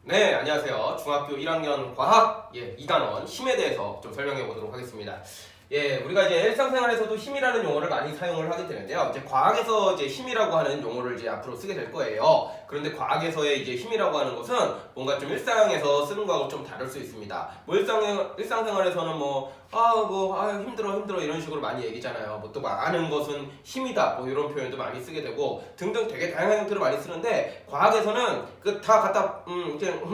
네, 안녕하세요. 중학교 1학년 과학 2단원 힘에 대해서 좀 설명해 보도록 하겠습니다. 우리가 이제 일상생활에서도 힘이라는 용어를 많이 사용을 하게 되는데요. 이제 과학에서 이제 힘이라고 하는 용어를 이제 앞으로 쓰게 될 거예요. 그런데 과학에서의 이제 힘이라고 하는 것은 뭔가 좀 일상에서 쓰는 거하고 좀 다를 수 있습니다. 뭐 일상생활에서는 힘들어 이런 식으로 많이 얘기잖아요. 뭐 또 아는 것은 힘이다 뭐 이런 표현도 많이 쓰게 되고 등등 되게 다양한 형태로 많이 쓰는데 과학에서는 그 다 갖다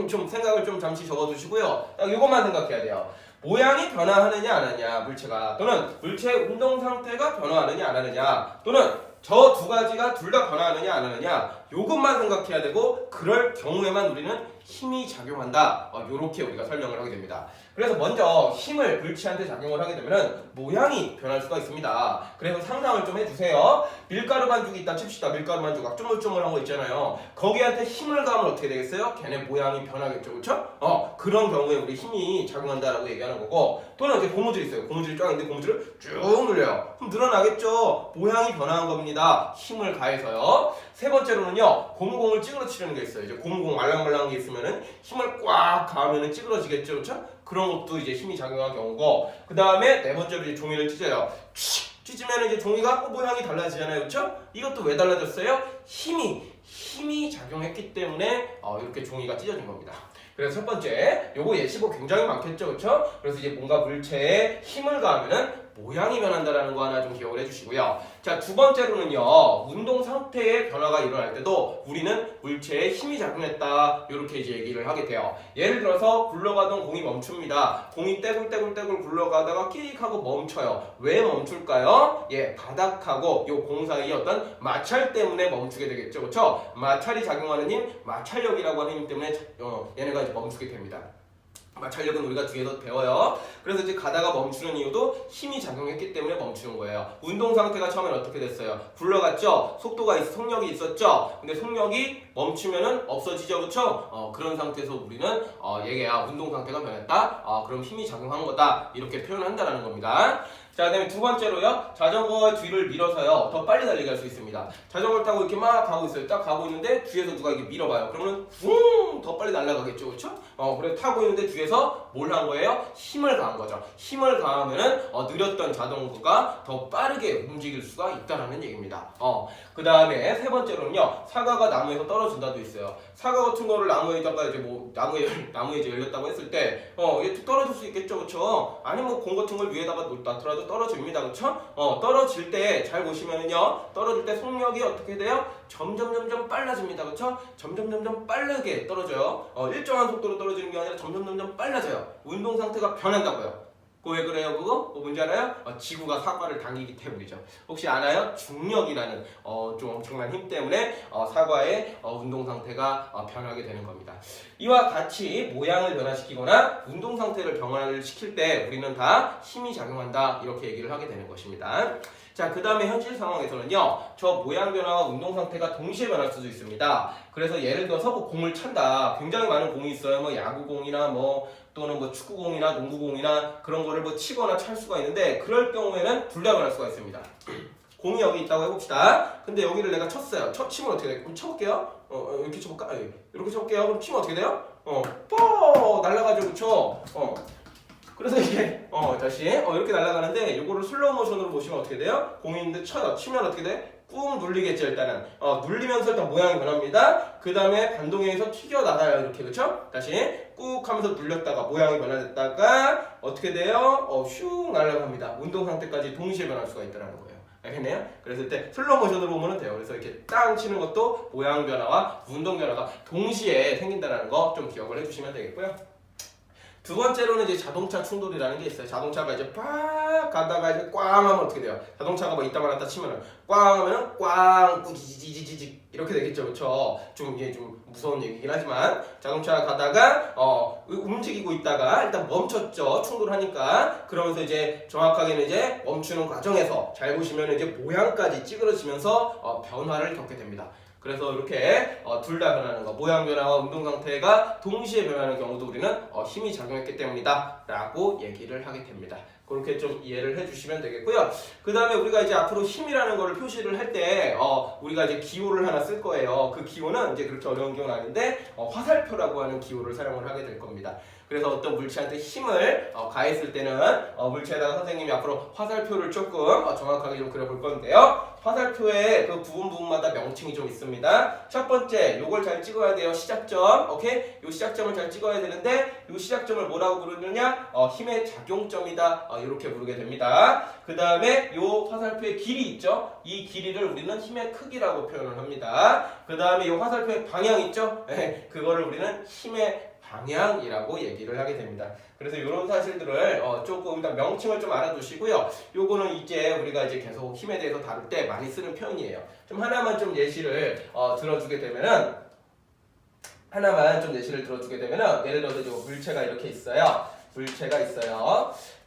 좀 생각을 좀 잠시 적어두시고요. 딱 이것만 생각해야 돼요. 모양이 변화하느냐 안 하느냐 물체가 또는 물체의 운동 상태가 변화하느냐 안 하느냐 또는 저 두 가지가 둘 다 변화하느냐 안 하느냐 요것만 생각해야 되고 그럴 경우에만 우리는 힘이 작용한다 요렇게 우리가 설명을 하게 됩니다. 그래서 먼저 힘을 물체한테 작용을 하게 되면 모양이 변할 수가 있습니다. 그래서 상상을 좀 해주세요. 밀가루 반죽이 있다 칩시다. 밀가루 반죽 쪼물쪼물한 거 있잖아요. 거기한테 힘을 가하면 어떻게 되겠어요? 걔네 모양이 변하겠죠, 그렇죠? 그런 경우에 우리 힘이 작용한다라고 얘기하는 거고 또는 이제 고무줄 있어요. 고무줄이 쫙 있는데 고무줄을 쭉 늘려요. 그럼 늘어나겠죠? 모양이 변화한 겁니다. 힘을 가해서요. 세 번째로는요, 고무공을 찌그러치려는 게 있어요. 이제 고무공 말랑말랑한 게 있으면은 힘을 꽉 가하면은 찌그러지겠죠, 그렇죠? 그런 것도 이제 힘이 작용한 경우고, 그 다음에 네 번째로 이제 종이를 찢어요. 찢으면 이제 종이가 모양이 달라지잖아요, 그렇죠? 이것도 왜 달라졌어요? 힘이 작용했기 때문에 이렇게 종이가 찢어진 겁니다. 그래서 첫 번째, 요거 예시법 굉장히 많겠죠, 그렇죠? 그래서 이제 뭔가 물체에 힘을 가하면은 모양이 변한다라는 거 하나 좀 기억을 해주시고요. 자, 두 번째로는요, 운동 상태의 변화가 일어날 때도 우리는 물체에 힘이 작용했다 이렇게 이제 얘기를 하게 돼요. 예를 들어서 굴러가던 공이 멈춥니다. 공이 떼굴떼굴 굴러가다가 끼익 하고 멈춰요. 왜 멈출까요? 바닥하고 요 공 사이에 어떤 마찰 때문에 멈추게 되겠죠, 그렇죠? 마찰이 작용하는 힘, 마찰력이라고 하는 힘 때문에 얘네가 이제 멈추게 됩니다. 마찰력은 우리가 뒤에서 배워요. 그래서 이제 가다가 멈추는 이유도 힘이 작용했기 때문에 멈추는 거예요. 운동 상태가 처음엔 어떻게 됐어요? 굴러갔죠? 속력이 있었죠? 근데 속력이 멈추면은 없어지죠, 그렇죠? 그런 상태에서 우리는 얘가 운동 상태가 변했다. 그럼 힘이 작용한 거다. 이렇게 표현한다라는 겁니다. 자, 그다음에 두 번째로요. 자전거 뒤를 밀어서요. 더 빨리 달리게 할 수 있습니다. 자전거를 타고 이렇게 막 가고 있어요. 딱 가고 있는데 뒤에서 누가 이렇게 밀어봐요. 그러면 더 빨리 날아가겠죠, 그렇죠? 그래서 타고 있는데 뒤에서 뭘 한 거예요? 힘을 가한 거죠. 힘을 가하면은 느렸던 자전거가 더 빠르게 움직일 수가 있다라는 얘기입니다. 그 다음에 세 번째로는요. 사과가 나무에서 떨어진다도 있어요. 사과 같은 거를 나무에다가 이제 나무에 이제 열렸다고 했을 때 이게 떨어질 수 있겠죠, 그렇죠? 아니 공 같은 걸 위에다가 놔더라도 떨어집니다, 그렇죠? 떨어질 때 잘 보시면은요, 떨어질 때 속력이 어떻게 돼요? 점점 빨라집니다, 그렇죠? 점점 빠르게 떨어져요. 일정한 속도로 떨어지는 게 아니라 점점 빨라져요. 운동 상태가 변한다고요. 왜 그래요, 그거? 뭔지 알아요? 지구가 사과를 당기기 때문이죠. 혹시 아나요? 중력이라는 좀 엄청난 힘 때문에 사과의 운동 상태가 변하게 되는 겁니다. 이와 같이 모양을 변화시키거나 운동 상태를 변화를 시킬 때 우리는 다 힘이 작용한다 이렇게 얘기를 하게 되는 것입니다. 자, 그 다음에 현실 상황에서는요, 저 모양 변화와 운동 상태가 동시에 변할 수도 있습니다. 그래서 예를 들어서 공을 찬다. 굉장히 많은 공이 있어요. 야구공이나 또는 축구공이나 농구공이나 그런 거를 치거나 찰 수가 있는데, 그럴 경우에는 둘 다 변할 수가 있습니다. 공이 여기 있다고 해봅시다. 근데 여기를 내가 쳤어요. 치면 어떻게 돼요? 그럼 쳐볼게요. 이렇게 쳐볼까? 이렇게 쳐볼게요. 그럼 치면 어떻게 돼요? 날아가죠, 그쵸? 그래서 이게 다시 이렇게 날아가는데 요거를 슬로우 모션으로 보시면 어떻게 돼요? 공이 있는데 쳐요. 치면 어떻게 돼? 꾹 눌리겠죠, 일단은. 눌리면서 일단 모양이 변합니다. 그 다음에 반동에서 튀겨나가요, 이렇게, 그쵸? 다시 꾹 하면서 눌렸다가 모양이 변화됐다가 어떻게 돼요? 슉 날아갑니다. 운동 상태까지 동시에 변할 수가 있다는 거예요. 알겠네요? 그래서 이때 슬로우 모션으로 보면 돼요. 그래서 이렇게 땅 치는 것도 모양 변화와 운동 변화가 동시에 생긴다는 거 좀 기억을 해주시면 되겠고요. 두 번째로는 이제 자동차 충돌이라는 게 있어요. 자동차가 이제 팍 가다가 이제 꽝 하면 어떻게 돼요? 자동차가 이따 말았다 치면은 꽝 하면은 꽝 꾸지지지지지 이렇게 되겠죠, 그렇죠? 이게 좀 무서운 얘기긴 하지만 자동차가 가다가 움직이고 있다가 일단 멈췄죠, 충돌하니까. 그러면서 이제 정확하게는 이제 멈추는 과정에서 잘 보시면 이제 모양까지 찌그러지면서 변화를 겪게 됩니다. 그래서 이렇게 둘 다 변하는 거, 모양 변화와 운동 상태가 동시에 변하는 경우도 우리는 힘이 작용했기 때문이다 라고 얘기를 하게 됩니다. 그렇게 좀 이해를 해주시면 되겠고요. 그 다음에 우리가 이제 앞으로 힘이라는 거를 표시를 할 때 우리가 이제 기호를 하나 쓸 거예요. 그 기호는 이제 그렇게 어려운 기호는 아닌데 화살표라고 하는 기호를 사용을 하게 될 겁니다. 그래서 어떤 물체한테 힘을 가했을 때는 물체에다가 선생님이 앞으로 화살표를 조금 정확하게 좀 그려볼 건데요. 화살표에 그 부분마다 명칭이 좀 있습니다. 첫 번째, 요걸 잘 찍어야 돼요. 시작점. 오케이? 요 시작점을 잘 찍어야 되는데 요 시작점을 뭐라고 부르느냐? 힘의 작용점이다. 이렇게 부르게 됩니다. 그 다음에 요 화살표의 길이 있죠? 이 길이를 우리는 힘의 크기라고 표현을 합니다. 그 다음에 요 화살표의 방향 있죠? 그거를 우리는 힘의 방향이라고 얘기를 하게 됩니다. 그래서 이런 사실들을 조금 일단 명칭을 좀 알아두시고요. 요거는 이제 우리가 이제 계속 힘에 대해서 다룰 때 많이 쓰는 표현이에요. 좀 하나만 좀 예시를 들어주게 되면은 예를 들어서 이제 물체가 이렇게 있어요.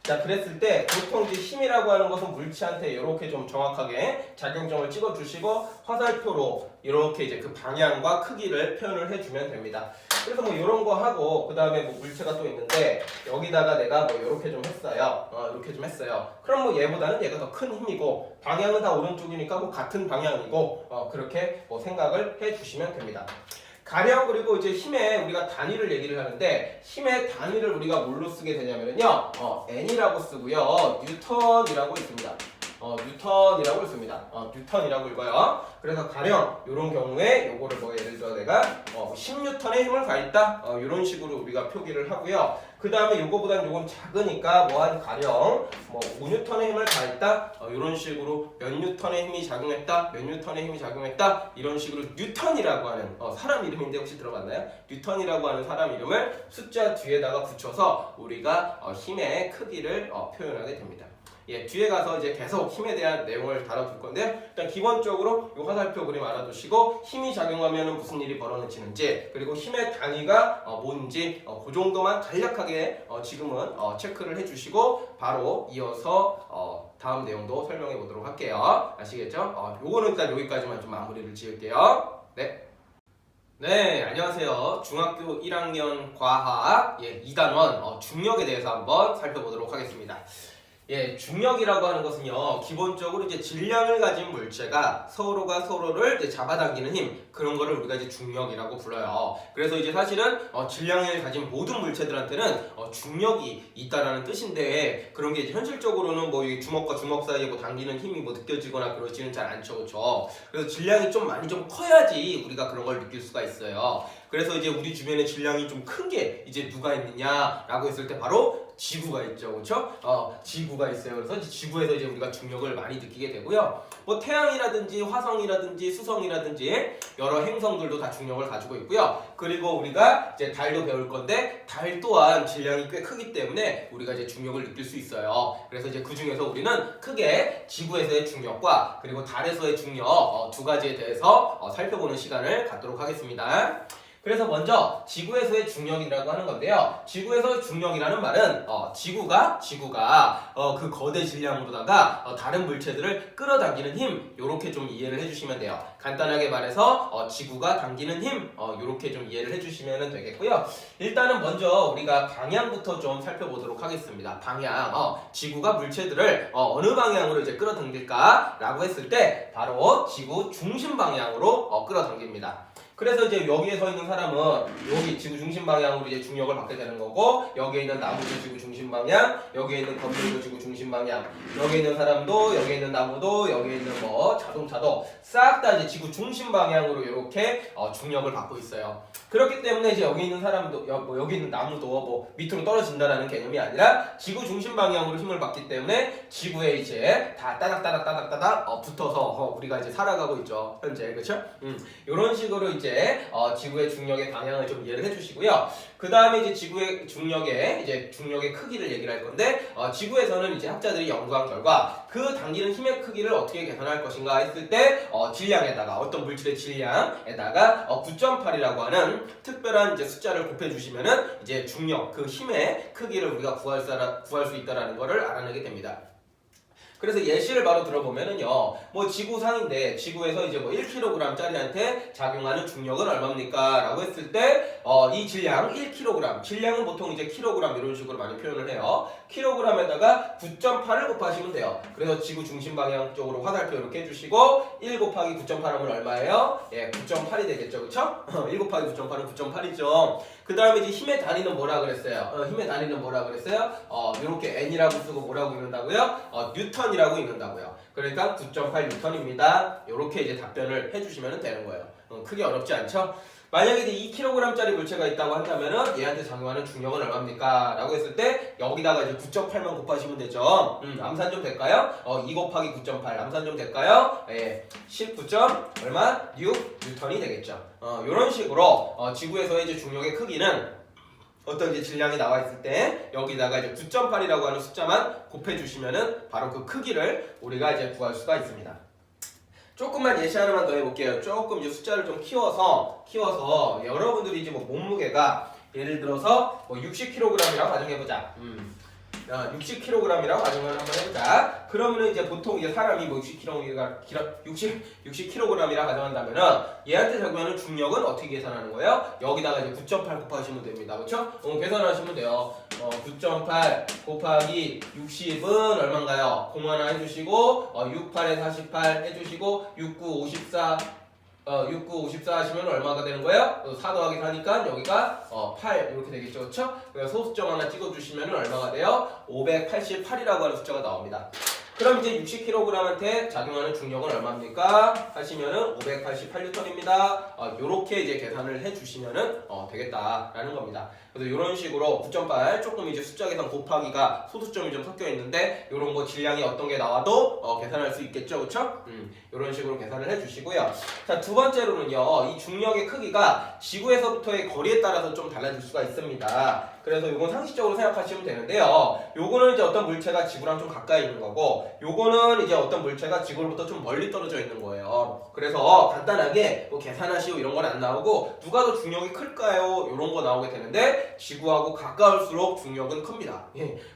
자, 그랬을 때 보통 이제 힘이라고 하는 것은 물체한테 이렇게 좀 정확하게 작용점을 찍어주시고 화살표로 이렇게 이제 그 방향과 크기를 표현을 해주면 됩니다. 그래서 뭐 이런 거 하고 그 다음에 뭐 물체가 또 있는데 여기다가 내가 뭐 이렇게 좀 했어요. 그럼 뭐 얘보다는 얘가 더 큰 힘이고 방향은 다 오른쪽이니까 뭐 같은 방향이고 그렇게 뭐 생각을 해주시면 됩니다. 가령 그리고 이제 힘의 우리가 단위를 얘기를 하는데 힘의 단위를 우리가 뭘로 쓰게 되냐면요 N이라고 쓰고요 뉴턴이라고 있습니다. 뉴턴이라고 읽어요. 그래서 가령 이런 경우에 요거를 뭐 예를 들어 내가 10뉴턴의 힘을 가했다 이런 식으로 우리가 표기를 하고요. 그 다음에 요거보다는 요건 작으니까 한 가령 5뉴턴의 힘을 가했다 이런 식으로 몇 뉴턴의 힘이 작용했다 이런 식으로 뉴턴이라고 하는 사람 이름인데 혹시 들어봤나요? 뉴턴이라고 하는 사람 이름을 숫자 뒤에다가 붙여서 우리가 힘의 크기를 표현하게 됩니다. 예, 뒤에 가서 이제 계속 힘에 대한 내용을 다뤄볼 건데요. 일단 기본적으로 이 화살표 그림 알아두시고 힘이 작용하면 무슨 일이 벌어지는지 그리고 힘의 단위가 뭔지 그 정도만 간략하게 지금은 체크를 해주시고 바로 이어서 다음 내용도 설명해 보도록 할게요. 아시겠죠? 요거는 일단 여기까지만 좀 마무리를 지을게요. 네, 안녕하세요. 중학교 1학년 과학 2단원 중력에 대해서 한번 살펴보도록 하겠습니다. 예, 중력이라고 하는 것은요, 기본적으로 이제 질량을 가진 물체가 서로가 서로를 이제 잡아당기는 힘, 그런 거를 우리가 이제 중력이라고 불러요. 그래서 이제 사실은 질량을 가진 모든 물체들한테는 중력이 있다라는 뜻인데, 그런 게 이제 현실적으로는 뭐 이 주먹과 주먹 사이에 뭐 당기는 힘이 뭐 느껴지거나 그러지는 잘 않죠, 그렇죠? 그래서 질량이 좀 많이 좀 커야지 우리가 그런 걸 느낄 수가 있어요. 그래서 이제 우리 주변에 질량이 좀 큰 게 이제 누가 있느냐라고 했을 때 바로 지구가 있죠, 그렇죠? 지구가 있어요. 그래서 이제 지구에서 이제 우리가 중력을 많이 느끼게 되고요. 뭐 태양이라든지 화성이라든지 수성이라든지 여러 행성들도 다 중력을 가지고 있고요. 그리고 우리가 이제 달도 배울 건데 달 또한 질량이 꽤 크기 때문에 우리가 이제 중력을 느낄 수 있어요. 그래서 이제 그 중에서 우리는 크게 지구에서의 중력과 그리고 달에서의 중력 두 가지에 대해서 살펴보는 시간을 갖도록 하겠습니다. 그래서 먼저 지구에서의 중력이라고 하는 건데요. 지구에서 중력이라는 말은 지구가 그 거대 질량으로다가 다른 물체들을 끌어당기는 힘 요렇게 좀 이해를 해주시면 돼요. 간단하게 말해서 지구가 당기는 힘 요렇게 좀 이해를 해주시면 되겠고요. 일단은 먼저 우리가 방향부터 좀 살펴보도록 하겠습니다. 방향 지구가 물체들을 어느 방향으로 이제 끌어당길까 라고 했을 때 바로 지구 중심 방향으로 끌어당깁니다. 그래서 이제 여기에 서 있는 사람은 여기 지구 중심 방향으로 이제 중력을 받게 되는 거고, 여기에 있는 나무도 지구 중심 방향, 여기에 있는 건물도 지구 중심 방향, 여기에 있는 사람도, 여기에 있는 나무도, 여기에 있는 뭐 자동차도 싹 다 이제 지구 중심 방향으로 이렇게 중력을 받고 있어요. 그렇기 때문에 이제 여기 있는 사람도, 여기 있는 나무도 뭐 밑으로 떨어진다라는 개념이 아니라 지구 중심 방향으로 힘을 받기 때문에 지구에 이제 다 따닥따닥 붙어서 우리가 이제 살아가고 있죠, 현재. 그렇죠? 이런 식으로 이제 지구의 중력의 방향을 좀 이해를 해주시고요. 그 다음에 이제 지구의 중력의 크기를 얘기를 할 건데, 지구에서는 이제 학자들이 연구한 결과 그 당기는 힘의 크기를 어떻게 계산할 것인가 했을 때 질량에다가 어떤 물질의 질량에다가 9.8이라고 하는 특별한 이제 숫자를 곱해주시면은 이제 중력 그 힘의 크기를 우리가 구할 수 있다라는 것을 알아내게 됩니다. 그래서 예시를 바로 들어보면은요, 뭐 지구상인데 지구에서 이제 뭐 1kg짜리한테 작용하는 중력은 얼마입니까? 라고 했을 때, 이 질량 1kg, 질량은 보통 이제 킬로그램 이런 식으로 많이 표현을 해요. 킬로그램에다가 9.8을 곱하시면 돼요. 그래서 지구 중심 방향 쪽으로 화살표 이렇게 해주시고 1 곱하기 9.8 하면 얼마예요? 예, 9.8이 되겠죠, 그쵸? 1 곱하기 9.8은 9.8이죠. 그 다음에 이제 힘의 단위는 뭐라 그랬어요? 힘의 단위는 뭐라 그랬어요? 요렇게 N이라고 쓰고 뭐라고 읽는다고요? 뉴턴이라고 읽는다고요. 그러니까 9.8 뉴턴입니다. 요렇게 이제 답변을 해주시면 되는 거예요. 크게 어렵지 않죠? 만약에 이제 2kg짜리 물체가 있다고 한다면은 얘한테 작용하는 중력은 얼마입니까? 라고 했을 때 여기다가 이제 9.8만 곱하시면 되죠. 암산 좀 될까요? 2 곱하기 9.8 암산 좀 될까요? 예, 19. 얼마? 6 뉴턴이 되겠죠. 요런 식으로 지구에서의 이제 중력의 크기는 어떤 이제 질량이 나와 있을 때 여기다가 이제 9.8이라고 하는 숫자만 곱해 주시면은 바로 그 크기를 우리가 이제 구할 수가 있습니다. 조금만 예시 하나만 더 해볼게요. 조금 이제 숫자를 좀 키워서 여러분들이 이제 뭐 몸무게가 예를 들어서 뭐 60kg이라고 가정해보자. 60kg이라고 가정을 한번 해보자. 그러면은 이제 보통 이제 사람이 뭐 60kg이라 가정한다면은 얘한테 작용하는 중력은 어떻게 계산하는 거예요? 여기다가 이제 9.8 곱하시면 됩니다. 그렇죠? 계산하시면 돼요. 9.8 곱하기 60은 얼마인가요? 공 하나 해주시고 68에 48 해주시고 69 54 69, 54 하시면 얼마가 되는 거예요? 4 더하기 4니까 여기가 8 이렇게 되겠죠, 그렇죠? 그래서 소수점 하나 찍어주시면 얼마가 돼요? 588이라고 하는 숫자가 나옵니다. 그럼 이제 60kg한테 작용하는 중력은 얼마입니까? 하시면은 588N입니다. 요렇게 이제 계산을 해주시면은 되겠다라는 겁니다. 그래서 이런 식으로 9.8 조금 이제 숫자 계산 곱하기가 소수점이 좀 섞여 있는데 요런 거 질량이 어떤 게 나와도 계산할 수 있겠죠, 그렇죠? 이런 식으로 계산을 해주시고요. 자, 두 번째로는요, 이 중력의 크기가 지구에서부터의 거리에 따라서 좀 달라질 수가 있습니다. 그래서 이건 상식적으로 생각하시면 되는데요. 요거는 이제 어떤 물체가 지구랑 좀 가까이 있는 거고, 요거는 이제 어떤 물체가 지구로부터 좀 멀리 떨어져 있는 거예요. 그래서 간단하게 뭐 계산하시오 이런 건 안 나오고 누가 더 중력이 클까요? 이런 거 나오게 되는데 지구하고 가까울수록 중력은 큽니다.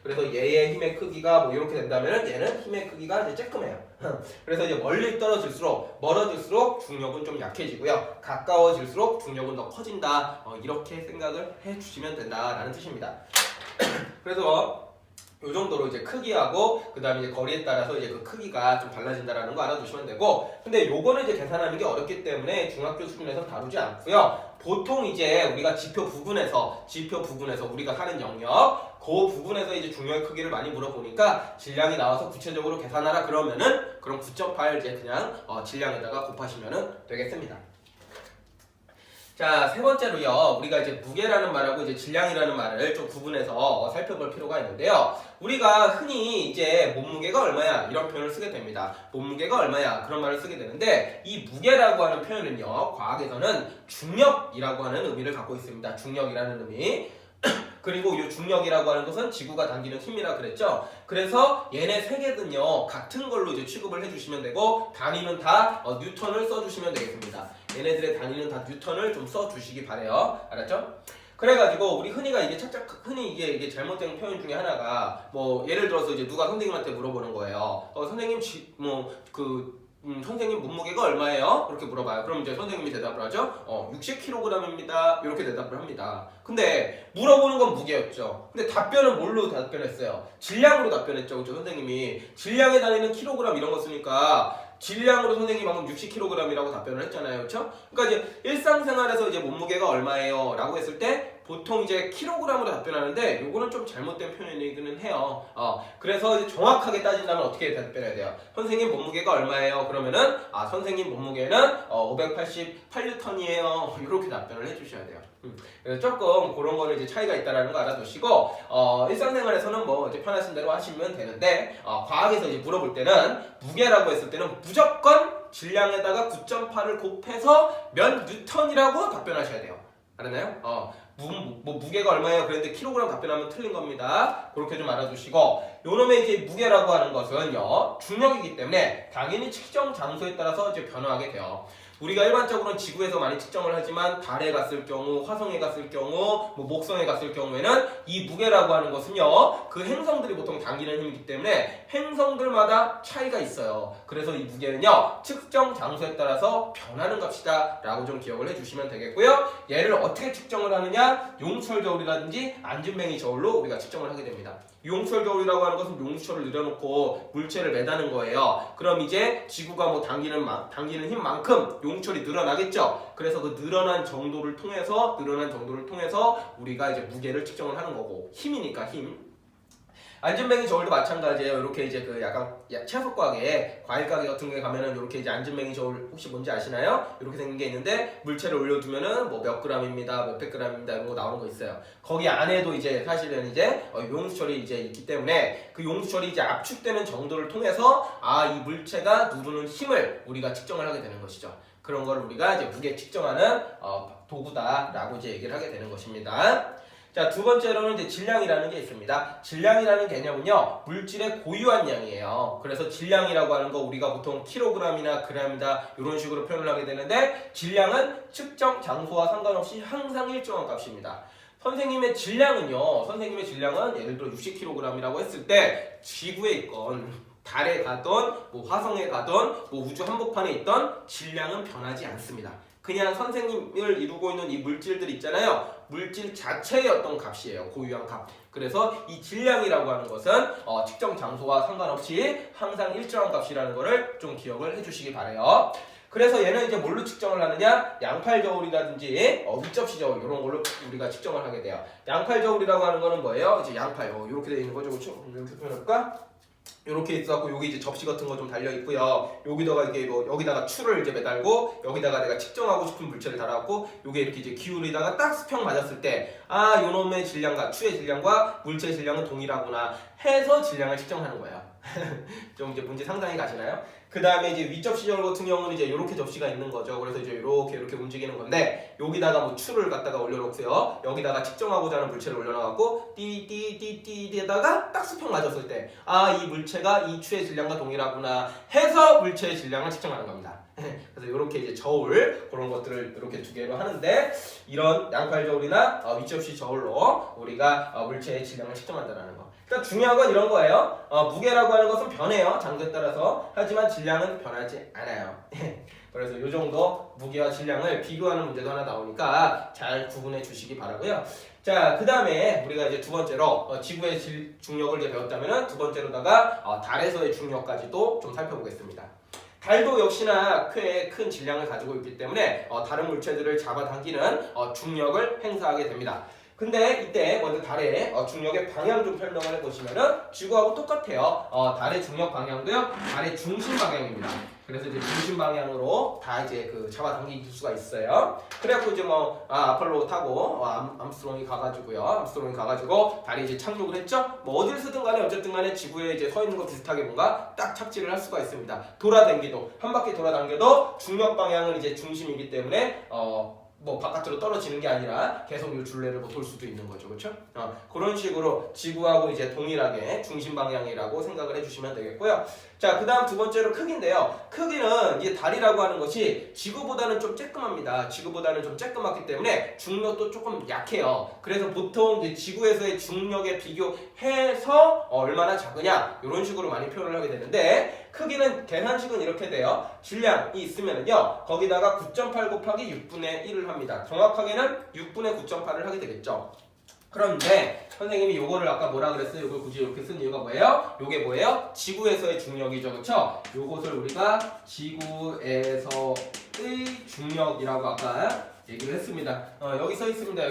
그래서 얘의 힘의 크기가 뭐 이렇게 된다면 얘는 힘의 크기가 이제 쬐끔해요. 그래서 이제 멀리 멀어질수록 중력은 좀 약해지고요. 가까워질수록 중력은 더 커진다. 이렇게 생각을 해주시면 된다라는 뜻입니다. 그래서 요 정도로 이제 크기하고 그 다음에 이제 거리에 따라서 이제 그 크기가 좀 달라진다라는 거 알아두시면 되고, 근데 요거는 이제 계산하는 게 어렵기 때문에 중학교 수준에서 다루지 않고요. 보통 이제 우리가 지표 부분에서 우리가 하는 영역 그 부분에서 이제 중력의 크기를 많이 물어보니까 질량이 나와서 구체적으로 계산하라 그러면은 그럼 9.8 이제 그냥 질량에다가 곱하시면은 되겠습니다. 자, 세 번째로요, 우리가 이제 무게라는 말하고 이제 질량이라는 말을 좀 구분해서 살펴볼 필요가 있는데요. 우리가 흔히 이제 몸무게가 얼마야 이런 표현을 쓰게 됩니다. 몸무게가 얼마야 그런 말을 쓰게 되는데, 이 무게라고 하는 표현은요, 과학에서는 중력이라고 하는 의미를 갖고 있습니다. 중력이라는 의미. 그리고 이 중력이라고 하는 것은 지구가 당기는 힘이라 그랬죠. 그래서 얘네 세 개는요 같은 걸로 이제 취급을 해주시면 되고, 단위는 다 뉴턴을 써주시면 되겠습니다. 얘네들의 단위는 다 뉴턴을 좀 써주시기 바래요. 알았죠? 그래가지고 우리 흔히 이게 잘못된 표현 중에 하나가 뭐 예를 들어서 이제 누가 선생님한테 물어보는 거예요. 선생님 선생님 몸무게가 얼마예요? 그렇게 물어봐요. 그럼 이제 선생님이 대답을 하죠. 60kg입니다. 이렇게 대답을 합니다. 근데 물어보는 건 무게였죠. 근데 답변은 뭘로 답변했어요? 질량으로 답변했죠. 그렇죠? 선생님이 질량에 달리는 킬로그램 이런 거 쓰니까 질량으로 선생님이 방금 60kg이라고 답변을 했잖아요. 그렇죠? 그러니까 이제 일상생활에서 이제 몸무게가 얼마예요? 라고 했을 때 보통 이제 킬로그램으로 답변하는데 요거는 좀 잘못된 표현이기는 해요. 그래서 이제 정확하게 따진다면 어떻게 답변해야 돼요? 선생님 몸무게가 얼마예요? 그러면은 선생님 몸무게는 588N이에요. 이렇게 답변을 해주셔야 돼요. 그래서 조금 그런 거는 이제 차이가 있다라는 거 알아두시고, 일상생활에서는 뭐 이제 편하신 대로 하시면 되는데, 과학에서 이제 물어볼 때는 무게라고 했을 때는 무조건 질량에다가 9.8을 곱해서 몇 뉴턴이라고 답변하셔야 돼요. 알았나요? 무게가 얼마예요? 그런데 킬로그램 답변하면 틀린 겁니다. 그렇게 좀 알아두시고, 요놈의 이제 무게라고 하는 것은요 중력이기 때문에 당연히 측정 장소에 따라서 이제 변화하게 돼요. 우리가 일반적으로는 지구에서 많이 측정을 하지만 달에 갔을 경우, 화성에 갔을 경우, 뭐 목성에 갔을 경우에는 이 무게라고 하는 것은요, 그 행성들이 보통 당기는 힘이기 때문에 행성들마다 차이가 있어요. 그래서 이 무게는요, 측정 장소에 따라서 변하는 값이다 라고 좀 기억을 해주시면 되겠고요. 얘를 어떻게 측정을 하느냐, 용수철 저울이라든지 안진뱅이 저울로 우리가 측정을 하게 됩니다. 용수철 저울이라고 하는 것은 용수철을 늘여놓고 물체를 매다는 거예요. 그럼 이제 지구가 뭐 당기는 힘만큼 용수철이 늘어나겠죠. 그래서 그 늘어난 정도를 통해서 우리가 이제 무게를 측정을 하는 거고, 힘이니까 힘. 안전뱅이 저울도 마찬가지예요. 이렇게 이제 그 약간 채소 가게, 과일 가게 같은 게 가면은 이렇게 이제 안전뱅이 저울 혹시 뭔지 아시나요? 이렇게 생긴 게 있는데 물체를 올려두면은 뭐 몇 그램입니다, 몇백 그램입니다 이런 거 나오는 거 있어요. 거기 안에도 이제 사실은 이제 용수철이 이제 있기 때문에 그 용수철이 이제 압축되는 정도를 통해서 이 물체가 누르는 힘을 우리가 측정을 하게 되는 것이죠. 그런 걸 우리가 이제 무게 측정하는 도구다라고 이제 얘기를 하게 되는 것입니다. 자, 두 번째로는 이제 질량이라는 게 있습니다. 질량이라는 개념은요, 물질의 고유한 양이에요. 그래서 질량이라고 하는 거 우리가 보통 킬로그램이나 그램이다 이런 식으로 표현을 하게 되는데, 질량은 측정 장소와 상관없이 항상 일정한 값입니다. 선생님의 질량은 예를 들어 60kg이라고 했을 때 지구에 있건 달에 가던 뭐 화성에 가던 뭐 우주 한복판에 있던 질량은 변하지 않습니다. 그냥 선생님을 이루고 있는 이 물질들 있잖아요. 물질 자체의 어떤 값이에요. 고유한 값. 그래서 이 질량이라고 하는 것은 측정 장소와 상관없이 항상 일정한 값이라는 거를 좀 기억을 해주시기 바래요. 그래서 얘는 이제 뭘로 측정을 하느냐? 양팔 저울이라든지 윗접시 저울 이런 걸로 우리가 측정을 하게 돼요. 양팔 저울이라고 하는 거는 뭐예요? 이제 양팔 이렇게 되어 있는 거죠, 그렇죠? 이렇게 표현할까? 이렇게 있어갖고 여기 이제 접시 같은 거 좀 달려 있고요. 여기다가 이게 뭐 여기다가 추를 이제 매달고 여기다가 내가 측정하고 싶은 물체를 달아갖고 요게 이렇게 이제 기울이다가 딱 수평 맞았을 때 요놈의 질량과 추의 질량과 물체의 질량은 동일하구나 해서 질량을 측정하는 거예요. 좀 이제 문제 상상이 가시나요? 그 다음에 이제 윗접시 저울 같은 경우는 이제 이렇게 접시가 있는 거죠. 그래서 이제 이렇게 움직이는 건데, 여기다가 뭐 추를 갖다가 올려놓고요. 여기다가 측정하고자 하는 물체를 올려놔갖고 띠띠띠띠에다가 딱 수평 맞았을 때 이 물체가 이 추의 질량과 동일하구나 해서 물체의 질량을 측정하는 겁니다. 그래서 이렇게 이제 저울 그런 것들을 이렇게 두 개로 하는데, 이런 양팔 저울이나 윗접시 저울로 우리가 물체의 질량을 측정한다는 거. 그러니까 중요한 건 이런 거예요. 무게라고 하는 것은 변해요, 장소에 따라서. 하지만 질량은 변하지 않아요. 그래서 이 정도 무게와 질량을 비교하는 문제도 하나 나오니까 잘 구분해 주시기 바라고요. 자, 그 다음에 우리가 이제 두 번째로 지구의 중력을 이제 배웠다면은 두 번째로다가 달에서의 중력까지도 좀 살펴보겠습니다. 달도 역시나 꽤 큰 질량을 가지고 있기 때문에 다른 물체들을 잡아당기는 중력을 행사하게 됩니다. 근데 이때 먼저 달의 중력의 방향 좀 설명을 해보시면은 지구하고 똑같아요. 달의 중력 방향도요, 달의 중심 방향입니다. 그래서 이제 중심 방향으로 다 이제 그 잡아당길 수가 있어요. 그래갖고 이제 뭐 아폴로 타고 암스트롱이 가가지고 달이 이제 착륙을 했죠. 뭐 어딜 쓰든 간에 어쨌든 간에 지구에 이제 서 있는 거 비슷하게 뭔가 딱 착지를 할 수가 있습니다. 돌아다니기도 한 바퀴 돌아다녀도 중력 방향은 이제 중심이기 때문에 뭐 바깥으로 떨어지는 게 아니라 계속 이 줄레를 뭐 돌 수도 있는 거죠, 그렇죠? 그런 식으로 지구하고 이제 동일하게 중심 방향이라고 생각을 해주시면 되겠고요. 자, 그 다음 두 번째로 크기인데요. 크기는 이제 달이라고 하는 것이 지구보다는 좀 쬐끔합니다. 지구보다는 좀 쬐끔하기 때문에 중력도 조금 약해요. 그래서 보통 이제 지구에서의 중력에 비교해서 얼마나 작으냐 이런 식으로 많이 표현을 하게 되는데, 크기는 계산식은 이렇게 돼요. 질량이 있으면은요, 거기다가 9.8 곱하기 6분의 1을 합니다. 정확하게는 6분의 9.8을 하게 되겠죠. 그런데 선생님이 요거를 아까 뭐라 그랬어요? 요걸 굳이 이렇게 쓴 이유가 뭐예요? 요게 뭐예요? 지구에서의 중력이죠, 그렇죠? 요것을 우리가 지구에서의 중력이라고 아까 얘기를 했습니다. 여기 써 있습니다.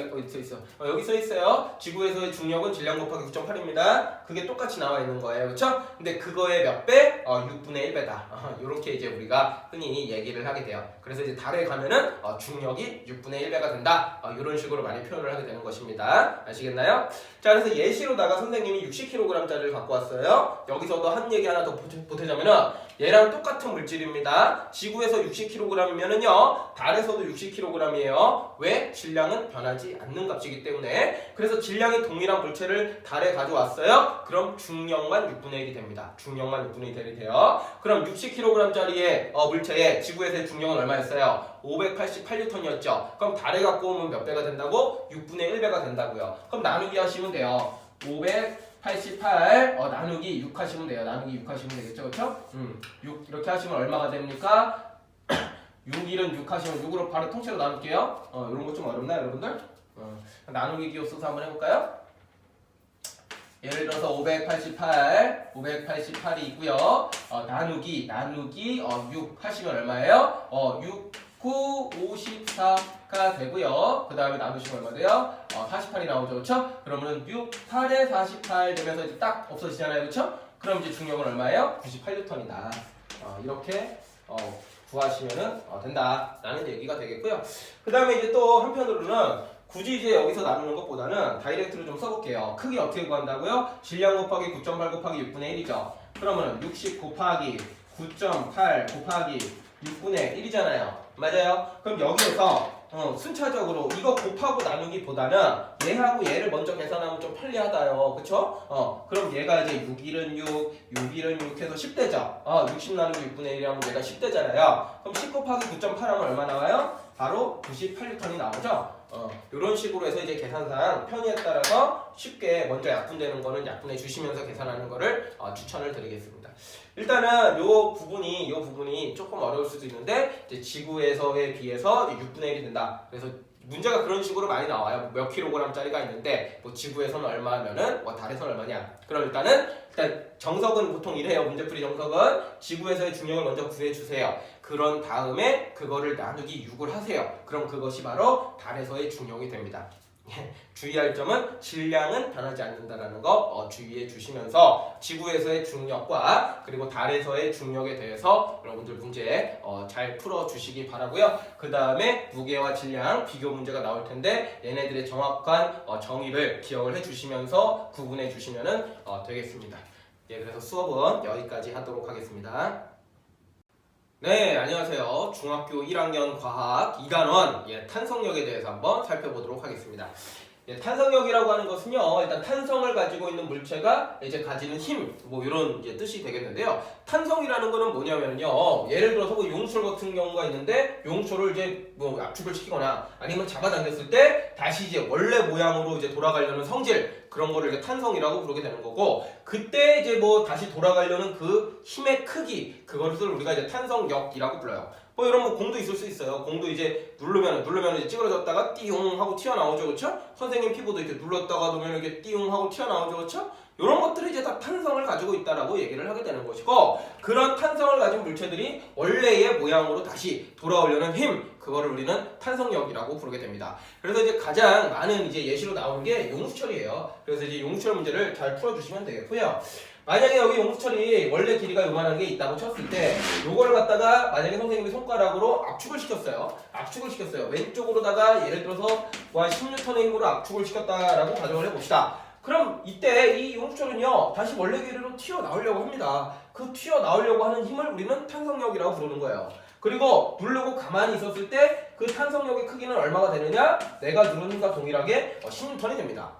여기 써 있어요. 지구에서의 중력은 질량 곱하기 9.8입니다. 그게 똑같이 나와 있는 거예요, 그렇죠? 근데 그거의 몇 배? 6분의 1배다. 이렇게 이제 우리가 흔히 얘기를 하게 돼요. 그래서 이제 달에 가면은 중력이 6분의 1배가 된다. 이런 식으로 많이 표현을 하게 되는 것입니다. 아시겠나요? 자, 그래서 예시로다가 선생님이 60kg짜리를 갖고 왔어요. 여기서도 한 얘기 하나 더 보태자면은 얘랑 똑같은 물질입니다. 지구에서 60kg이면은요, 달에서도 60kg이에요. 왜? 질량은 변하지 않는 값이기 때문에. 그래서 질량이 동일한 물체를 달에 가져왔어요. 그럼 중력만 6분의 1이 됩니다. 중력만 6분의 1이 돼요. 그럼 60kg짜리의 물체의 지구에서의 중력은 얼마였어요? 588N이었죠. 그럼 달에 갖고 오면 몇 배가 된다고? 6분의 1배가 된다고요. 그럼 나누기 하시면 돼요. 588 나누기 6 하시면 돼요. 나누기 6 하시면 되겠죠, 그렇죠? 6 이렇게 하시면 얼마가 됩니까? 6, 1은 6 하시면 6으로 바로 통째로 나눌게요. 이런 거 좀 어렵나요, 여러분들? 나누기 기호 써서 한번 해볼까요? 예를 들어서 588이 있고요. 나누기 6 하시면 얼마예요? 6, 9, 54가 되고요. 그 다음에 나누시면 얼마 돼요? 48이 나오죠, 그렇죠? 그러면 6, 8에 48 되면서 이제 딱 없어지잖아요, 그렇죠? 그럼 이제 중력은 얼마예요? 98N이다. 이렇게 구하시면은 된다라는 얘기가 되겠고요. 그 다음에 이제 또 한편으로는 굳이 이제 여기서 나누는 것보다는 다이렉트로 좀 써볼게요. 크기 어떻게 구한다고요? 질량 곱하기 9.8 곱하기 6분의 1이죠. 그러면 60 곱하기 9.8 곱하기 6분의 1이잖아요. 맞아요? 그럼 여기에서 순차적으로 이거 곱하고 나누기보다는 얘하고 얘를 먼저 계산하면 좀 편리하다요. 그쵸? 그럼 얘가 이제 6, 1은 6, 6, 1은 6 해서 10대죠. 60 나누기 6분의 1이 하면 얘가 10대잖아요. 그럼 10 곱하기 9.8 하면 얼마 나와요? 바로 98N이 나오죠. 이런 식으로 해서 이제 계산상 편의에 따라서 쉽게 먼저 약분되는 거는 약분해 주시면서 계산하는 거를 추천을 드리겠습니다. 일단은 요 부분이 조금 어려울 수도 있는데 이제 지구에서에 비해서 6분의 1이 된다. 그래서 문제가 그런 식으로 많이 나와요. 몇 킬로그램짜리가 있는데 뭐 지구에서는 얼마면은 달에서는 얼마냐. 그럼 일단 정석은 보통 이래요. 문제풀이 정석은 지구에서의 중력을 먼저 구해주세요. 그런 다음에 그거를 나누기 6을 하세요. 그럼 그것이 바로 달에서의 중력이 됩니다. 주의할 점은 질량은 변하지 않는다는 거 주의해 주시면서 지구에서의 중력과 그리고 달에서의 중력에 대해서 여러분들 문제 잘 풀어 주시기 바라고요. 그 다음에 무게와 질량 비교 문제가 나올 텐데 얘네들의 정확한 정의를 기억을 해 주시면서 구분해 주시면 되겠습니다. 그래서 수업은 여기까지 하도록 하겠습니다. 네, 안녕하세요. 중학교 1학년 과학 2단원 탄성력에 대해서 한번 살펴보도록 하겠습니다. 탄성력이라고 하는 것은요, 일단 탄성을 가지고 있는 물체가 이제 가지는 힘, 뭐 이런 뜻이 되겠는데요. 탄성이라는 거는 뭐냐면요, 예를 들어서 뭐 용철 같은 경우가 있는데 용철을 이제 뭐 압축을 시키거나 아니면 잡아당겼을 때 다시 이제 원래 모양으로 이제 돌아가려는 성질, 그런 거를 이제 탄성이라고 부르게 되는 거고, 그때 이제 뭐 다시 돌아가려는 그 힘의 크기, 그것을 우리가 이제 탄성력이라고 불러요. 뭐 이런 뭐 공도 있을 수 있어요. 공도 이제 누르면 이제 찌그러졌다가 띠용 하고 튀어나오죠, 그렇죠? 선생님 피부도 이렇게 눌렀다가 놓으면 이렇게 띠용 하고 튀어나오죠, 그렇죠? 이런 것들이 이제 다 탄성을 가지고 있다라고 얘기를 하게 되는 것이고, 그런 탄성을 가진 물체들이 원래의 모양으로 다시 돌아오려는 힘, 그거를 우리는 탄성력이라고 부르게 됩니다. 그래서 이제 가장 많은 이제 예시로 나오는 게 용수철이에요. 그래서 이제 용수철 문제를 잘 풀어주시면 되겠고요. 만약에 여기 용수철이 원래 길이가 요만한 게 있다고 쳤을 때 요거를 갖다가 만약에 선생님이 손가락으로 압축을 시켰어요. 왼쪽으로다가 예를 들어서 한 10N의 힘으로 압축을 시켰다라고 가정을 해봅시다. 그럼 이때 이 용수철은요 다시 원래 길이로 튀어나오려고 합니다. 그 튀어나오려고 하는 힘을 우리는 탄성력이라고 부르는 거예요. 그리고 누르고 가만히 있었을 때 그 탄성력의 크기는 얼마가 되느냐? 내가 누르는 힘과 동일하게 10N이 됩니다.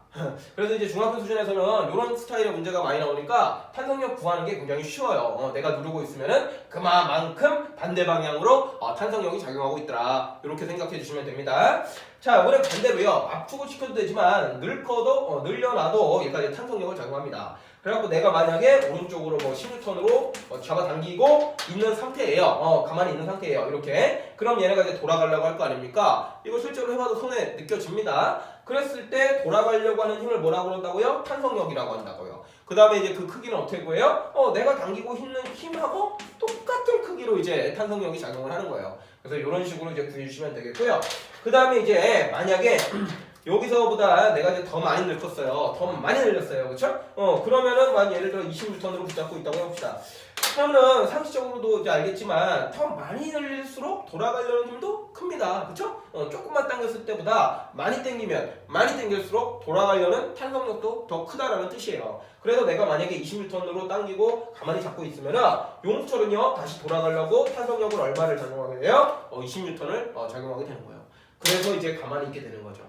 그래서 이제 중학교 수준에서는 이런 스타일의 문제가 많이 나오니까 탄성력 구하는 게 굉장히 쉬워요. 내가 누르고 있으면은 그만큼 반대 방향으로 탄성력이 작용하고 있더라. 이렇게 생각해 주시면 됩니다. 자, 이번엔 반대로요. 압축을 시켜도 되지만 늘려놔도 얘가 이제 탄성력을 작용합니다. 그래갖고 내가 만약에 오른쪽으로 10N으로 잡아당기고 있는 상태예요. 가만히 있는 상태예요. 이렇게. 그럼 얘네가 이제 돌아가려고 할 거 아닙니까? 이거 실제로 해봐도 손에 느껴집니다. 그랬을 때 돌아가려고 하는 힘을 뭐라고 그런다고요? 탄성력이라고 한다고요. 그 다음에 이제 그 크기는 어떻게 구해요? 내가 당기고 있는 힘하고 똑같은 크기로 이제 탄성력이 작용을 하는 거예요. 그래서 이런 식으로 이제 구해주시면 되겠고요. 그 다음에 이제 만약에 여기서보다 내가 이제 더 많이 늙었어요. 더 많이 늘렸어요. 그쵸? 그러면은 만 예를 들어 20N으로 붙잡고 있다고 해봅시다. 그러면 상식적으로도 이제 알겠지만 더 많이 늘릴수록 돌아가려는 힘도 큽니다. 그쵸? 조금만 당겼을 때보다 많이 당길수록 돌아가려는 탄성력도 더 크다라는 뜻이에요. 그래서 내가 만약에 20N으로 당기고 가만히 잡고 있으면은 용수철은요 다시 돌아가려고 탄성력을 얼마를 작용하게 돼요? 20N을 작용하게 되는 거예요. 그래서 이제 가만히 있게 되는 거죠.